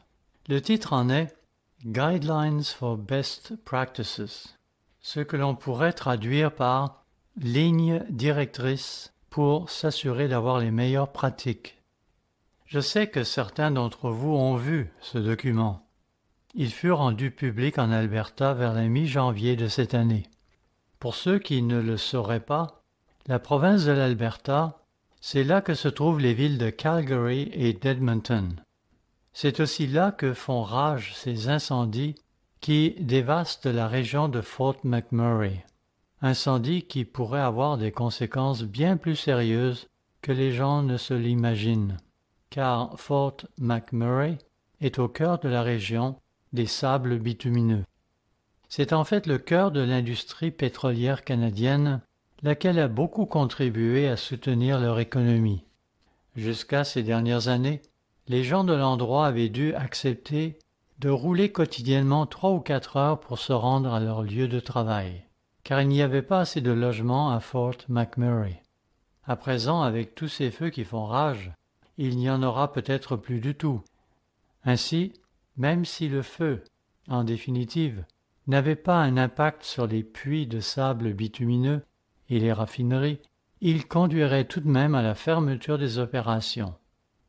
Le titre en est « Guidelines for Best Practices », ce que l'on pourrait traduire par « Lignes directrices pour s'assurer d'avoir les meilleures pratiques ». Je sais que certains d'entre vous ont vu ce document. Il fut rendu public en Alberta vers la mi-janvier de cette année. Pour ceux qui ne le sauraient pas, la province de l'Alberta, c'est là que se trouvent les villes de Calgary et d'Edmonton. C'est aussi là que font rage ces incendies qui dévastent la région de Fort McMurray. Incendies qui pourraient avoir des conséquences bien plus sérieuses que les gens ne se l'imaginent, car Fort McMurray est au cœur de la région des sables bitumineux. C'est en fait le cœur de l'industrie pétrolière canadienne, laquelle a beaucoup contribué à soutenir leur économie. Jusqu'à ces dernières années, les gens de l'endroit avaient dû accepter de rouler quotidiennement 3 ou 4 heures pour se rendre à leur lieu de travail, car il n'y avait pas assez de logements à Fort McMurray. À présent, avec tous ces feux qui font rage, il n'y en aura peut-être plus du tout. Ainsi, même si le feu, en définitive, n'avait pas un impact sur les puits de sable bitumineux et les raffineries, il conduirait tout de même à la fermeture des opérations,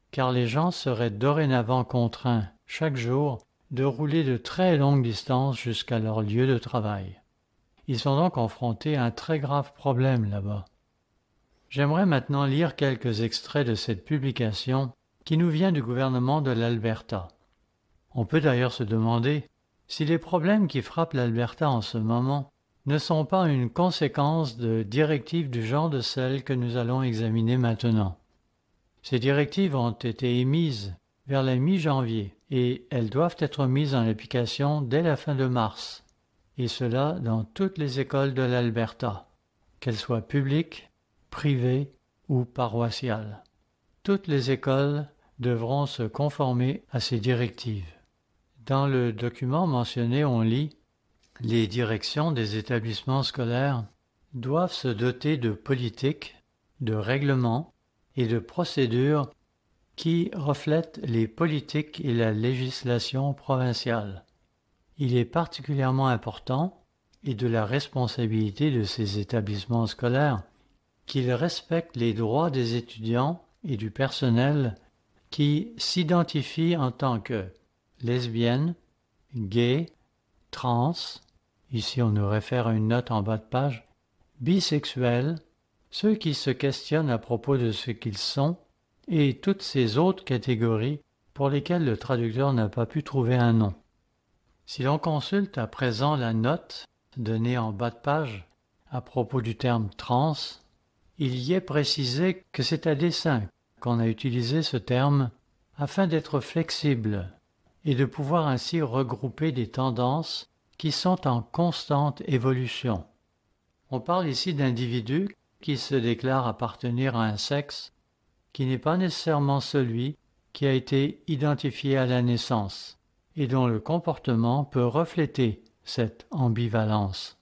car les gens seraient dorénavant contraints, chaque jour, de rouler de très longues distances jusqu'à leur lieu de travail. Ils sont donc confrontés à un très grave problème là-bas. J'aimerais maintenant lire quelques extraits de cette publication qui nous vient du gouvernement de l'Alberta. On peut d'ailleurs se demander si les problèmes qui frappent l'Alberta en ce moment ne sont pas une conséquence de directives du genre de celles que nous allons examiner maintenant. Ces directives ont été émises vers la mi-janvier et elles doivent être mises en application dès la fin de mars, et cela dans toutes les écoles de l'Alberta, qu'elles soient publiques, privées ou paroissiales. Toutes les écoles devront se conformer à ces directives. Dans le document mentionné, on lit « Les directions des établissements scolaires doivent se doter de politiques, de règlements et de procédures qui reflètent les politiques et la législation provinciale. Il est particulièrement important et de la responsabilité de ces établissements scolaires qu'ils respectent les droits des étudiants et du personnel qui s'identifient en tant que lesbiennes, gays, trans, ici on nous réfère à une note en bas de page, bisexuels, ceux qui se questionnent à propos de ce qu'ils sont, et toutes ces autres catégories pour lesquelles le traducteur n'a pas pu trouver un nom. Si l'on consulte à présent la note donnée en bas de page à propos du terme trans, il y est précisé que c'est à dessein qu'on a utilisé ce terme afin d'être flexible et de pouvoir ainsi regrouper des tendances qui sont en constante évolution. On parle ici d'individus qui se déclarent appartenir à un sexe qui n'est pas nécessairement celui qui a été identifié à la naissance et dont le comportement peut refléter cette ambivalence.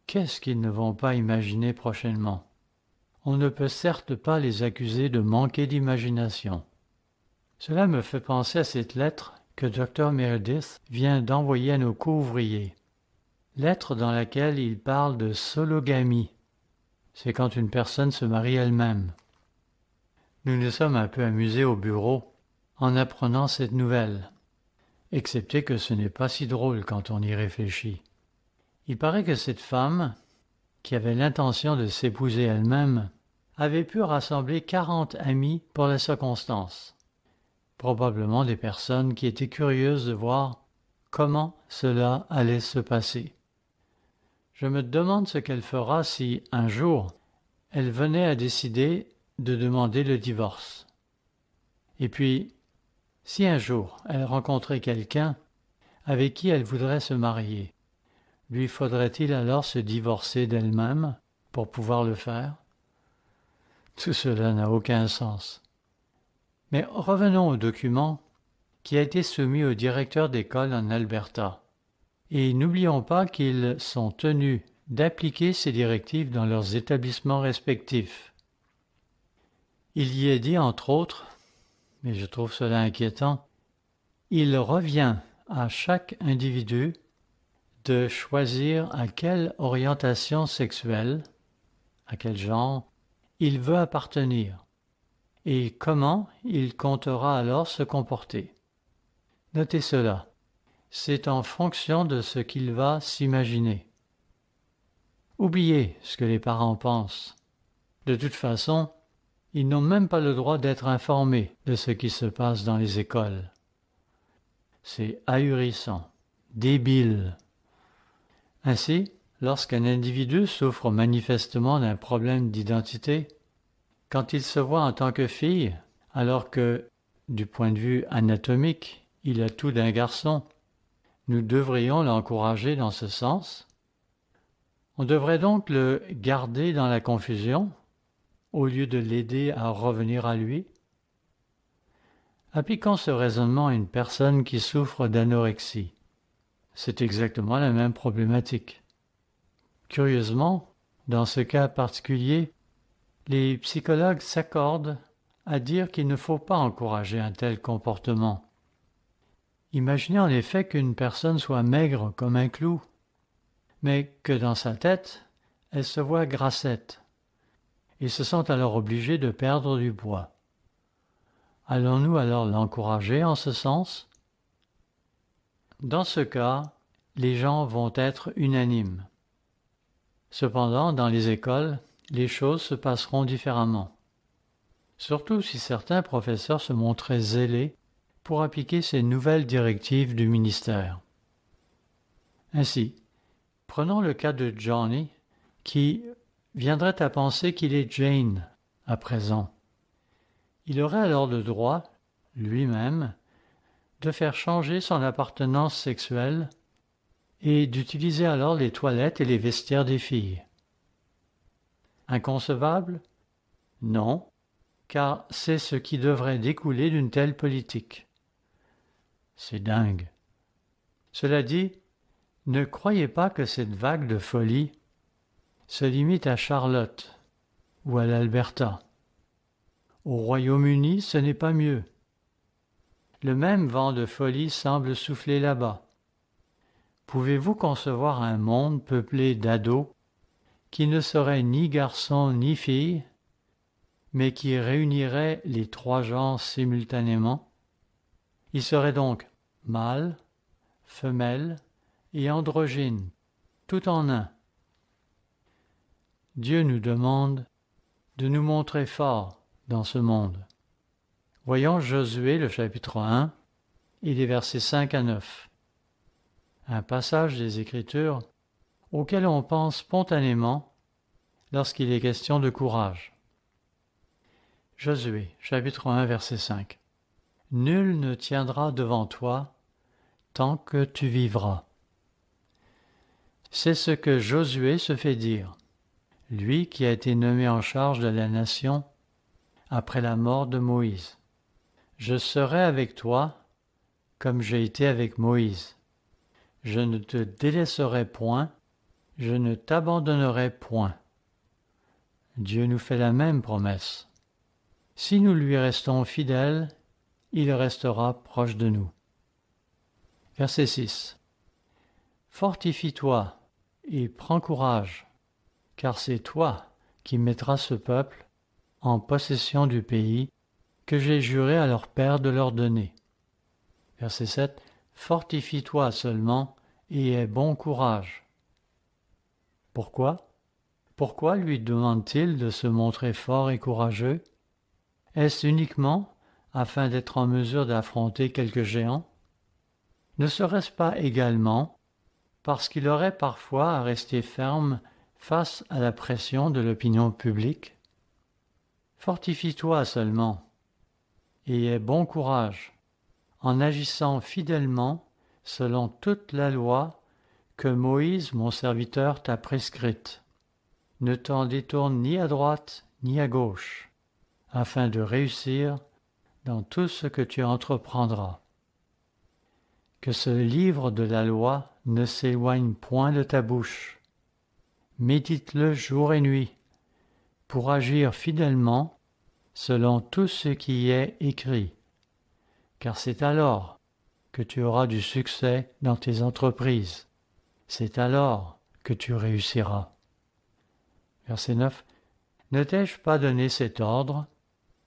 Qu'est-ce qu'ils ne vont pas imaginer prochainement? On ne peut certes pas les accuser de manquer d'imagination. Cela me fait penser à cette lettre que Dr. Meredith vient d'envoyer à nos co-ouvriers. Lettre dans laquelle il parle de sologamie. C'est quand une personne se marie elle-même. Nous nous sommes un peu amusés au bureau en apprenant cette nouvelle, excepté que ce n'est pas si drôle quand on y réfléchit. Il paraît que cette femme, qui avait l'intention de s'épouser elle-même, avait pu rassembler 40 amis pour la circonstance. Probablement des personnes qui étaient curieuses de voir comment cela allait se passer. Je me demande ce qu'elle fera si, un jour, elle venait à décider de demander le divorce. Et puis, si un jour elle rencontrait quelqu'un avec qui elle voudrait se marier, lui faudrait-il alors se divorcer d'elle-même pour pouvoir le faire? Tout cela n'a aucun sens. Mais revenons au document qui a été soumis au directeur d'école en Alberta. Et n'oublions pas qu'ils sont tenus d'appliquer ces directives dans leurs établissements respectifs. Il y est dit, entre autres, mais je trouve cela inquiétant, il revient à chaque individu de choisir à quelle orientation sexuelle, à quel genre, il veut appartenir et comment il comptera alors se comporter. Notez cela, c'est en fonction de ce qu'il va s'imaginer. Oubliez ce que les parents pensent. De toute façon, ils n'ont même pas le droit d'être informés de ce qui se passe dans les écoles. C'est ahurissant, débile. Ainsi, lorsqu'un individu souffre manifestement d'un problème d'identité, quand il se voit en tant que fille, alors que, du point de vue anatomique, il a tout d'un garçon, nous devrions l'encourager dans ce sens. On devrait donc le garder dans la confusion, au lieu de l'aider à revenir à lui. Appliquons ce raisonnement à une personne qui souffre d'anorexie. C'est exactement la même problématique. Curieusement, dans ce cas particulier, les psychologues s'accordent à dire qu'il ne faut pas encourager un tel comportement. Imaginez en effet qu'une personne soit maigre comme un clou, mais que dans sa tête, elle se voit grassette, et se sent alors obligée de perdre du poids. Allons-nous alors l'encourager en ce sens? Dans ce cas, les gens vont être unanimes. Cependant, dans les écoles, les choses se passeront différemment. Surtout si certains professeurs se montraient zélés pour appliquer ces nouvelles directives du ministère. Ainsi, prenons le cas de Johnny, qui viendrait à penser qu'il est Jane à présent. Il aurait alors le droit, lui-même, de faire changer son appartenance sexuelle et d'utiliser alors les toilettes et les vestiaires des filles. Inconcevable? Non, car c'est ce qui devrait découler d'une telle politique. C'est dingue. Cela dit, ne croyez pas que cette vague de folie se limite à Charlotte ou à l'Alberta. Au Royaume-Uni, ce n'est pas mieux. Le même vent de folie semble souffler là-bas. Pouvez-vous concevoir un monde peuplé d'ados qui ne seraient ni garçons ni filles, mais qui réunirait les trois genres simultanément? Il serait donc mâle, femelle et androgyne, tout en un. Dieu nous demande de nous montrer forts dans ce monde. Voyons Josué, le chapitre 1, et les versets 5 à 9. Un passage des Écritures auquel on pense spontanément lorsqu'il est question de courage. Josué, chapitre 1, verset 5. Nul ne tiendra devant toi tant que tu vivras. C'est ce que Josué se fait dire, lui qui a été nommé en charge de la nation après la mort de Moïse. Je serai avec toi comme j'ai été avec Moïse. Je ne te délaisserai point, je ne t'abandonnerai point. Dieu nous fait la même promesse. Si nous lui restons fidèles, il restera proche de nous. Verset 6. Fortifie-toi et prends courage, car c'est toi qui mettras ce peuple en possession du pays que j'ai juré à leur père de leur donner. Verset 7. Fortifie-toi seulement et aie bon courage. Pourquoi? Pourquoi lui demande-t-il de se montrer fort et courageux? Est-ce uniquement afin d'être en mesure d'affronter quelques géants? Ne serait-ce pas également parce qu'il aurait parfois à rester ferme face à la pression de l'opinion publique? Fortifie-toi seulement et aie bon courage en agissant fidèlement selon toute la loi que Moïse, mon serviteur, t'a prescrite. Ne t'en détourne ni à droite ni à gauche, afin de réussir dans tout ce que tu entreprendras. Que ce livre de la loi ne s'éloigne point de ta bouche. Médite-le jour et nuit, pour agir fidèlement selon tout ce qui y est écrit, car c'est alors que tu auras du succès dans tes entreprises. C'est alors que tu réussiras. Verset 9. Ne t'ai-je pas donné cet ordre?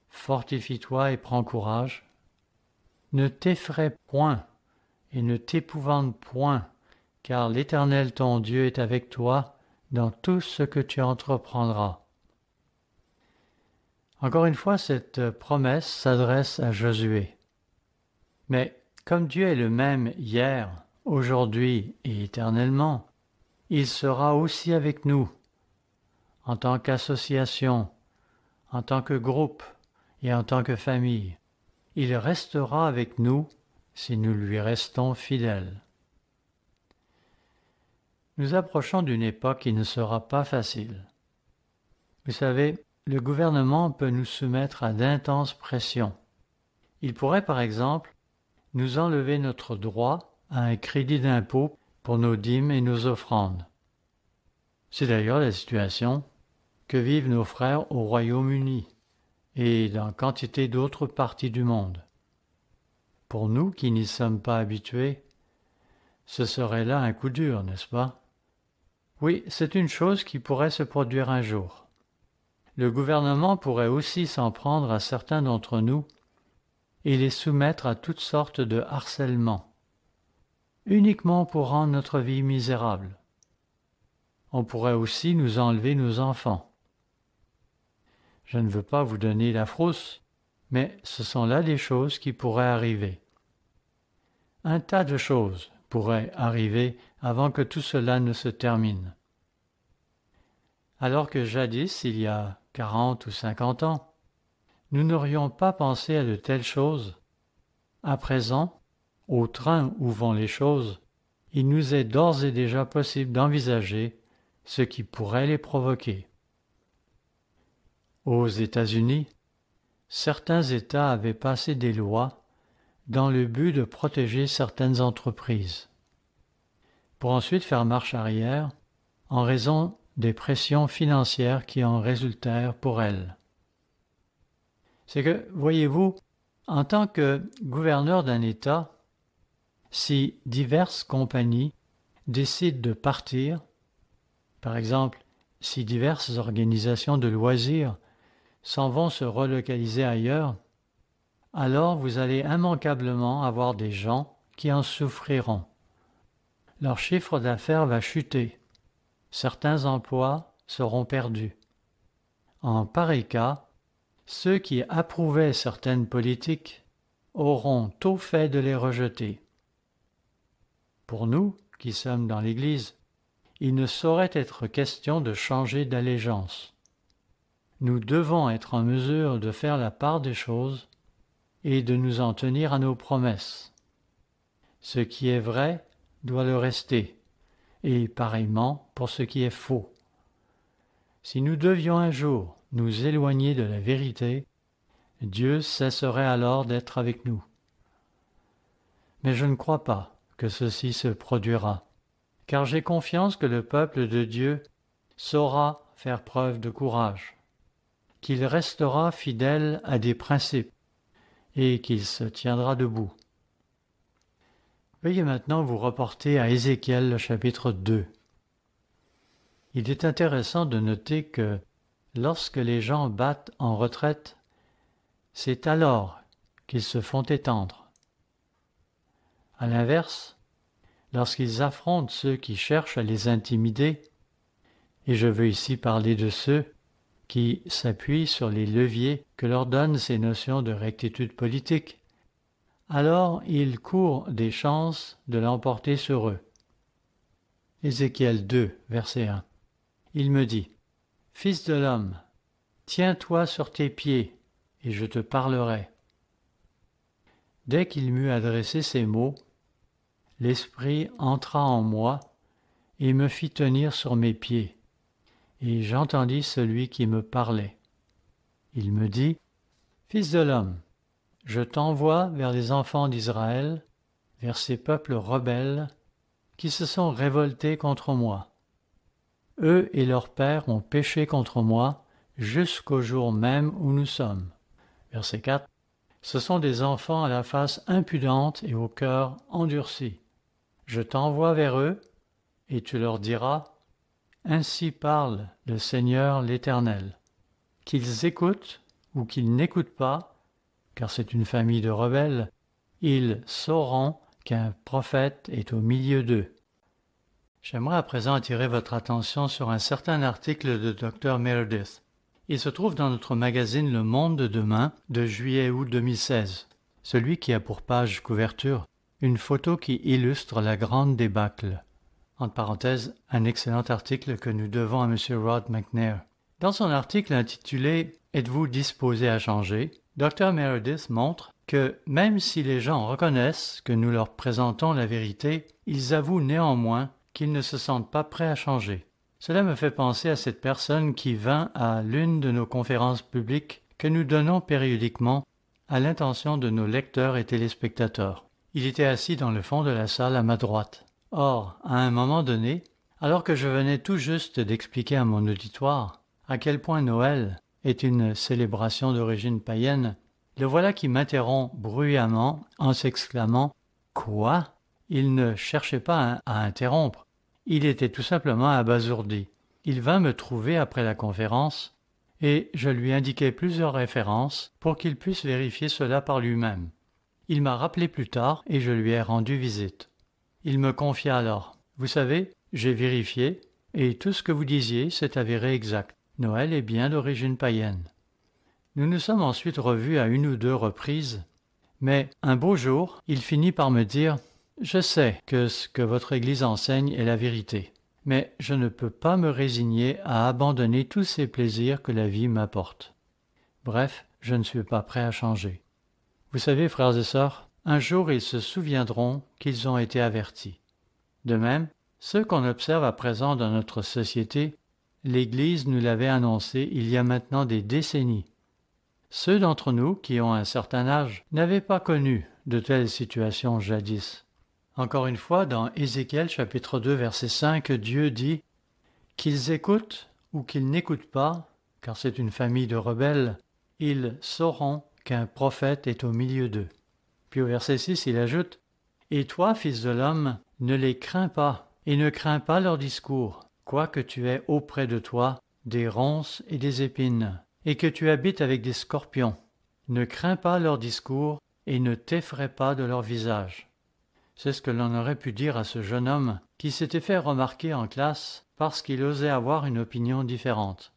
Fortifie-toi et prends courage. Ne t'effraie point et ne t'épouvante point, car l'Éternel ton Dieu est avec toi dans tout ce que tu entreprendras. Encore une fois, cette promesse s'adresse à Josué. Mais Comme Dieu est le même hier, aujourd'hui et éternellement, il sera aussi avec nous, en tant qu'association, en tant que groupe et en tant que famille. Il restera avec nous si nous lui restons fidèles. Nous approchons d'une époque qui ne sera pas facile. Vous savez, le gouvernement peut nous soumettre à d'intenses pressions. Il pourrait, par exemple, nous enlever notre droit à un crédit d'impôt pour nos dîmes et nos offrandes. C'est d'ailleurs la situation que vivent nos frères au Royaume-Uni et dans quantité d'autres parties du monde. Pour nous qui n'y sommes pas habitués, ce serait là un coup dur, n'est-ce pas? Oui, c'est une chose qui pourrait se produire un jour. Le gouvernement pourrait aussi s'en prendre à certains d'entre nous et les soumettre à toutes sortes de harcèlements, uniquement pour rendre notre vie misérable. On pourrait aussi nous enlever nos enfants. Je ne veux pas vous donner la frousse, mais ce sont là des choses qui pourraient arriver. Un tas de choses pourraient arriver avant que tout cela ne se termine. Alors que jadis, il y a 40 ou 50 ans, nous n'aurions pas pensé à de telles choses. À présent, au train où vont les choses, il nous est d'ores et déjà possible d'envisager ce qui pourrait les provoquer. Aux États-Unis, certains États avaient passé des lois dans le but de protéger certaines entreprises, pour ensuite faire marche arrière en raison des pressions financières qui en résultèrent pour elles. C'est que, voyez-vous, en tant que gouverneur d'un État, si diverses compagnies décident de partir, par exemple, si diverses organisations de loisirs s'en vont se relocaliser ailleurs, alors vous allez immanquablement avoir des gens qui en souffriront. Leur chiffre d'affaires va chuter. Certains emplois seront perdus. En pareil cas, ceux qui approuvaient certaines politiques auront tôt fait de les rejeter. Pour nous, qui sommes dans l'Église, il ne saurait être question de changer d'allégeance. Nous devons être en mesure de faire la part des choses et de nous en tenir à nos promesses. Ce qui est vrai doit le rester, et pareillement pour ce qui est faux. Si nous devions un jour nous éloigner de la vérité, Dieu cesserait alors d'être avec nous. Mais je ne crois pas que ceci se produira, car j'ai confiance que le peuple de Dieu saura faire preuve de courage, qu'il restera fidèle à des principes et qu'il se tiendra debout. Veuillez maintenant vous reporter à Ézéchiel, le chapitre 2. Il est intéressant de noter que lorsque les gens battent en retraite, c'est alors qu'ils se font étendre. À l'inverse, lorsqu'ils affrontent ceux qui cherchent à les intimider, et je veux ici parler de ceux qui s'appuient sur les leviers que leur donnent ces notions de rectitude politique, alors ils courent des chances de l'emporter sur eux. Ézéchiel 2, verset 1. Il me dit, « Fils de l'homme, tiens-toi sur tes pieds, et je te parlerai. » Dès qu'il m'eut adressé ces mots, l'Esprit entra en moi et me fit tenir sur mes pieds, et j'entendis celui qui me parlait. Il me dit, « Fils de l'homme, je t'envoie vers les enfants d'Israël, vers ces peuples rebelles qui se sont révoltés contre moi. Eux et leurs pères ont péché contre moi jusqu'au jour même où nous sommes. » Verset 4. Ce sont des enfants à la face impudente et au cœur endurci. Je t'envoie vers eux, et tu leur diras, « Ainsi parle le Seigneur l'Éternel. » Qu'ils écoutent ou qu'ils n'écoutent pas, car c'est une famille de rebelles, ils sauront qu'un prophète est au milieu d'eux. J'aimerais à présent attirer votre attention sur un certain article de Dr. Meredith. Il se trouve dans notre magazine Le Monde de demain de juillet-août 2016, celui qui a pour page couverture une photo qui illustre la grande débâcle. Entre parenthèses, un excellent article que nous devons à M. Rod McNair. Dans son article intitulé « Êtes-vous disposé à changer ?», Dr. Meredith montre que même si les gens reconnaissent que nous leur présentons la vérité, ils avouent néanmoins qu'ils ne se sentent pas prêts à changer. Cela me fait penser à cette personne qui vint à l'une de nos conférences publiques que nous donnons périodiquement à l'intention de nos lecteurs et téléspectateurs. Il était assis dans le fond de la salle à ma droite. Or, à un moment donné, alors que je venais tout juste d'expliquer à mon auditoire à quel point Noël est une célébration d'origine païenne, le voilà qui m'interrompt bruyamment en s'exclamant « Quoi ?» Il ne cherchait pas à interrompre, il était tout simplement abasourdi. Il vint me trouver après la conférence et je lui indiquai plusieurs références pour qu'il puisse vérifier cela par lui-même. Il m'a rappelé plus tard et je lui ai rendu visite. Il me confia alors « Vous savez, j'ai vérifié et tout ce que vous disiez s'est avéré exact. Noël est bien d'origine païenne. » Nous nous sommes ensuite revus à une ou deux reprises, mais un beau jour, il finit par me dire « Je sais que ce que votre Église enseigne est la vérité, mais je ne peux pas me résigner à abandonner tous ces plaisirs que la vie m'apporte. Bref, je ne suis pas prêt à changer. » Vous savez, frères et sœurs, un jour ils se souviendront qu'ils ont été avertis. De même, ceux qu'on observe à présent dans notre société, l'Église nous l'avait annoncé il y a maintenant des décennies. Ceux d'entre nous qui ont un certain âge n'avaient pas connu de telles situations jadis. Encore une fois, dans Ézéchiel chapitre 2 verset 5, Dieu dit « Qu'ils écoutent ou qu'ils n'écoutent pas, car c'est une famille de rebelles, ils sauront qu'un prophète est au milieu d'eux. » Puis au verset 6, il ajoute « Et toi, fils de l'homme, ne les crains pas, et ne crains pas leur discours, quoique tu aies auprès de toi des ronces et des épines, et que tu habites avec des scorpions. Ne crains pas leur discours, et ne t'effraie pas de leur visage. » C'est ce que l'on aurait pu dire à ce jeune homme qui s'était fait remarquer en classe parce qu'il osait avoir une opinion différente.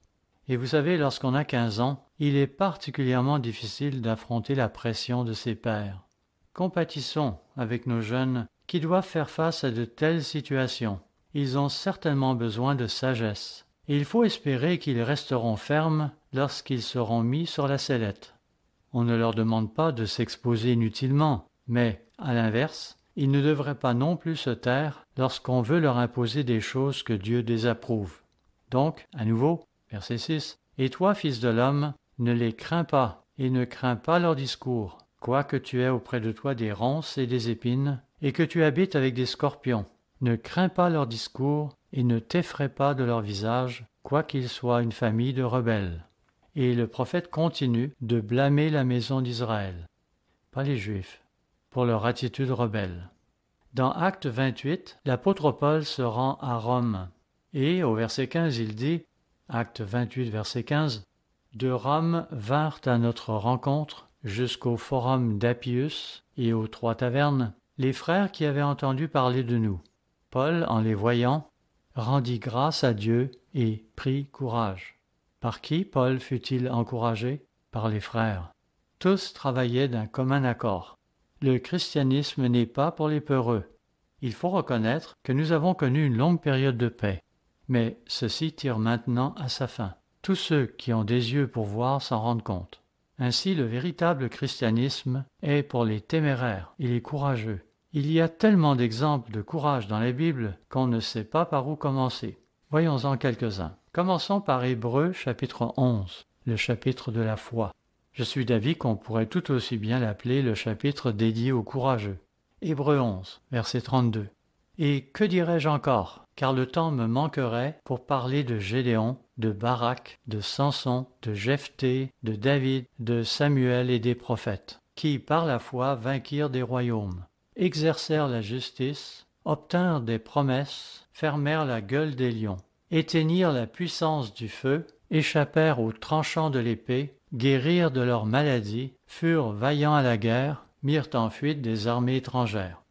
Et vous savez, lorsqu'on a 15 ans, il est particulièrement difficile d'affronter la pression de ses pairs. Compatissons avec nos jeunes qui doivent faire face à de telles situations. Ils ont certainement besoin de sagesse. Et il faut espérer qu'ils resteront fermes lorsqu'ils seront mis sur la sellette. On ne leur demande pas de s'exposer inutilement, mais, à l'inverse, ils ne devraient pas non plus se taire lorsqu'on veut leur imposer des choses que Dieu désapprouve. Donc, à nouveau, verset 6, « Et toi, fils de l'homme, ne les crains pas, et ne crains pas leur discours, quoique tu aies auprès de toi des ronces et des épines, et que tu habites avec des scorpions. Ne crains pas leur discours, et ne t'effraie pas de leur visage, quoiqu'ils soient une famille de rebelles. » Et le prophète continue de blâmer la maison d'Israël, pas les Juifs, pour leur attitude rebelle. Dans Acte 28, l'apôtre Paul se rend à Rome, et au verset 15 il dit, Acte 28 verset 15, « De Rome vinrent à notre rencontre jusqu'au forum d'Appius et aux 3 tavernes, les frères qui avaient entendu parler de nous. Paul, en les voyant, rendit grâce à Dieu et prit courage. » Par qui Paul fut-il encouragé? Par les frères. Tous travaillaient d'un commun accord. Le christianisme n'est pas pour les peureux. Il faut reconnaître que nous avons connu une longue période de paix. Mais ceci tire maintenant à sa fin. Tous ceux qui ont des yeux pour voir s'en rendent compte. Ainsi, le véritable christianisme est pour les téméraires et les courageux. Il y a tellement d'exemples de courage dans la Bible qu'on ne sait pas par où commencer. Voyons-en quelques-uns. Commençons par Hébreux chapitre 11, le chapitre de la foi. Je suis d'avis qu'on pourrait tout aussi bien l'appeler le chapitre dédié aux courageux. Hébreux 11, verset 32. « Et que dirais-je encore? Car le temps me manquerait pour parler de Gédéon, de Barak, de Samson, de Jephthé, de David, de Samuel et des prophètes, qui par la foi vainquirent des royaumes, exercèrent la justice, obtinrent des promesses, fermèrent la gueule des lions, éteignirent la puissance du feu, échappèrent aux tranchants de l'épée, guérirent de leurs maladies, furent vaillants à la guerre, mirent en fuite des armées étrangères. »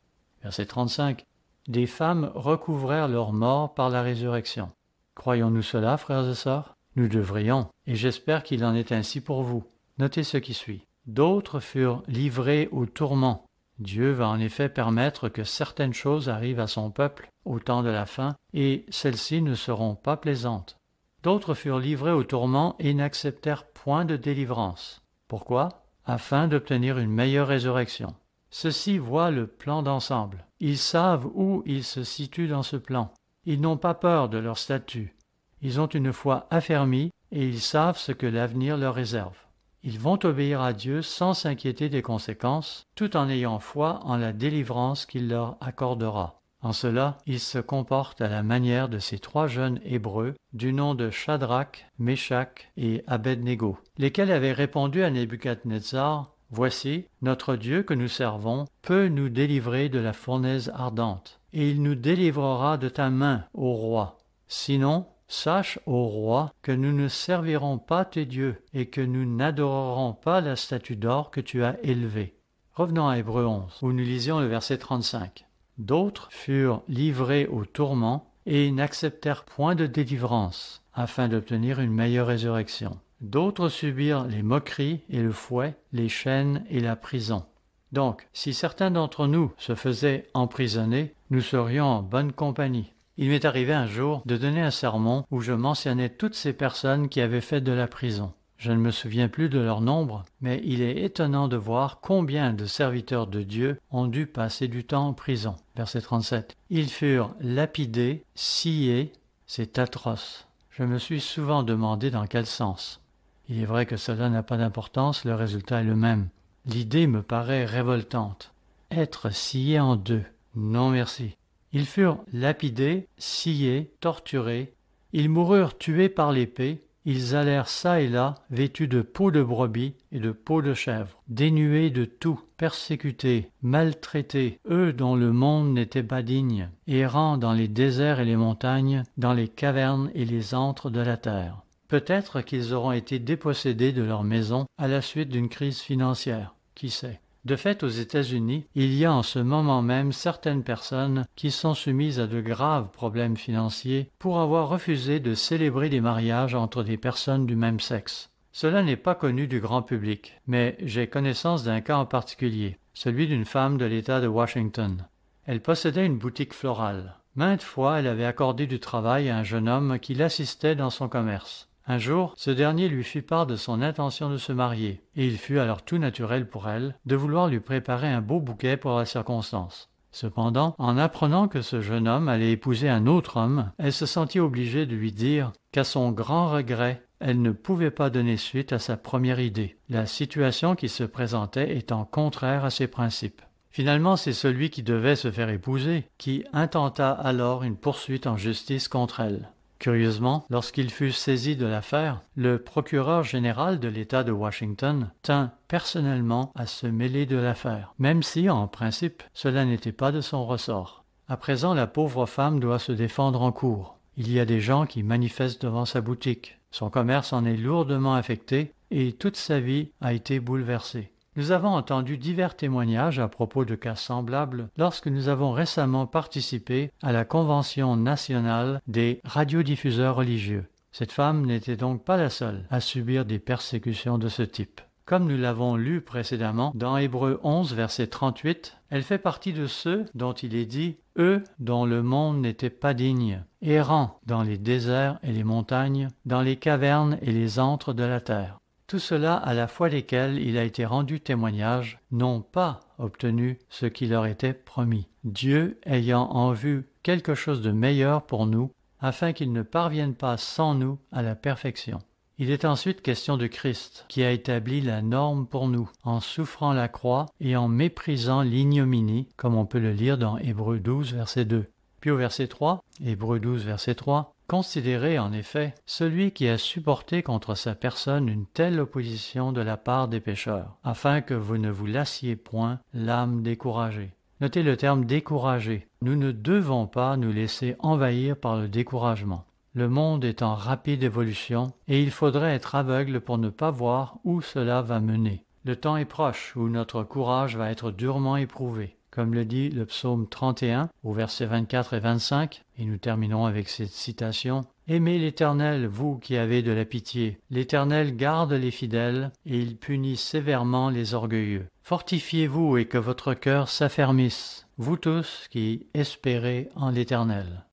Verset 35. « Des femmes recouvrèrent leurs morts par la résurrection. » Croyons-nous cela, frères et sœurs? Nous devrions, et j'espère qu'il en est ainsi pour vous. Notez ce qui suit. « D'autres furent livrés aux tourments, Dieu va en effet permettre que certaines choses arrivent à son peuple au temps de la fin, et celles-ci ne seront pas plaisantes. D'autres furent livrés au tourment et n'acceptèrent point de délivrance. Pourquoi? Afin d'obtenir une meilleure résurrection. Ceux-ci voient le plan d'ensemble. Ils savent où ils se situent dans ce plan. Ils n'ont pas peur de leur statut. Ils ont une foi affermie et ils savent ce que l'avenir leur réserve. Ils vont obéir à Dieu sans s'inquiéter des conséquences, tout en ayant foi en la délivrance qu'il leur accordera. En cela, ils se comportent à la manière de ces 3 jeunes Hébreux, du nom de Shadrach, Méshach et Abed-Négo, lesquels avaient répondu à Nebuchadnezzar: « Voici, notre Dieu que nous servons peut nous délivrer de la fournaise ardente, et il nous délivrera de ta main, ô roi. Sinon, sache, ô roi, que nous ne servirons pas tes dieux et que nous n'adorerons pas la statue d'or que tu as élevée. » Revenons à Hébreux 11, où nous lisions le verset 35. D'autres furent livrés au tourment et n'acceptèrent point de délivrance, afin d'obtenir une meilleure résurrection. D'autres subirent les moqueries et le fouet, les chaînes et la prison. Donc, si certains d'entre nous se faisaient emprisonner, nous serions en bonne compagnie. Il m'est arrivé un jour de donner un sermon où je mentionnais toutes ces personnes qui avaient fait de la prison. Je ne me souviens plus de leur nombre, mais il est étonnant de voir combien de serviteurs de Dieu ont dû passer du temps en prison. Verset 37. Ils furent lapidés, sciés, c'est atroce. Je me suis souvent demandé dans quel sens. Il est vrai que cela n'a pas d'importance, le résultat est le même. L'idée me paraît révoltante. Être scié en 2. Non merci. Ils furent lapidés, sciés, torturés. Ils moururent tués par l'épée. Ils allèrent çà et là, vêtus de peau de brebis et de peau de chèvre, dénués de tout, persécutés, maltraités, eux dont le monde n'était pas digne, errant dans les déserts et les montagnes, dans les cavernes et les antres de la terre. Peut-être qu'ils auront été dépossédés de leur maison à la suite d'une crise financière, qui sait. De fait, aux États-Unis, il y a en ce moment même certaines personnes qui sont soumises à de graves problèmes financiers pour avoir refusé de célébrer des mariages entre des personnes du même sexe. Cela n'est pas connu du grand public, mais j'ai connaissance d'un cas en particulier, celui d'une femme de l'État de Washington. Elle possédait une boutique florale. Maintes fois, elle avait accordé du travail à un jeune homme qui l'assistait dans son commerce. Un jour, ce dernier lui fit part de son intention de se marier, et il fut alors tout naturel pour elle de vouloir lui préparer un beau bouquet pour la circonstance. Cependant, en apprenant que ce jeune homme allait épouser un autre homme, elle se sentit obligée de lui dire qu'à son grand regret, elle ne pouvait pas donner suite à sa première idée, la situation qui se présentait étant contraire à ses principes. Finalement, c'est celui qui devait se faire épouser qui intenta alors une poursuite en justice contre elle. Curieusement, lorsqu'il fut saisi de l'affaire, le procureur général de l'État de Washington tint personnellement à se mêler de l'affaire, même si, en principe, cela n'était pas de son ressort. À présent, la pauvre femme doit se défendre en cour. Il y a des gens qui manifestent devant sa boutique. Son commerce en est lourdement affecté et toute sa vie a été bouleversée. Nous avons entendu divers témoignages à propos de cas semblables lorsque nous avons récemment participé à la Convention nationale des radiodiffuseurs religieux. Cette femme n'était donc pas la seule à subir des persécutions de ce type. Comme nous l'avons lu précédemment dans Hébreux 11, verset 38, elle fait partie de ceux dont il est dit « eux dont le monde n'était pas digne, errant dans les déserts et les montagnes, dans les cavernes et les antres de la terre. » Tout cela à la foi desquels il a été rendu témoignage, n'ont pas obtenu ce qui leur était promis, Dieu ayant en vue quelque chose de meilleur pour nous, afin qu'ils ne parviennent pas sans nous à la perfection. Il est ensuite question de Christ, qui a établi la norme pour nous, en souffrant la croix et en méprisant l'ignominie, comme on peut le lire dans Hébreux 12, verset 2. Puis au verset 3, Hébreux 12, verset 3, considérez en effet celui qui a supporté contre sa personne une telle opposition de la part des pécheurs, afin que vous ne vous lassiez point l'âme découragée. Notez le terme découragé. Nous ne devons pas nous laisser envahir par le découragement. Le monde est en rapide évolution et il faudrait être aveugle pour ne pas voir où cela va mener. Le temps est proche où notre courage va être durement éprouvé. Comme le dit le psaume 31 au verset 24 et 25, et nous terminons avec cette citation, « Aimez l'Éternel, vous qui avez de la pitié. L'Éternel garde les fidèles, et il punit sévèrement les orgueilleux. Fortifiez-vous et que votre cœur s'affermisse, vous tous qui espérez en l'Éternel.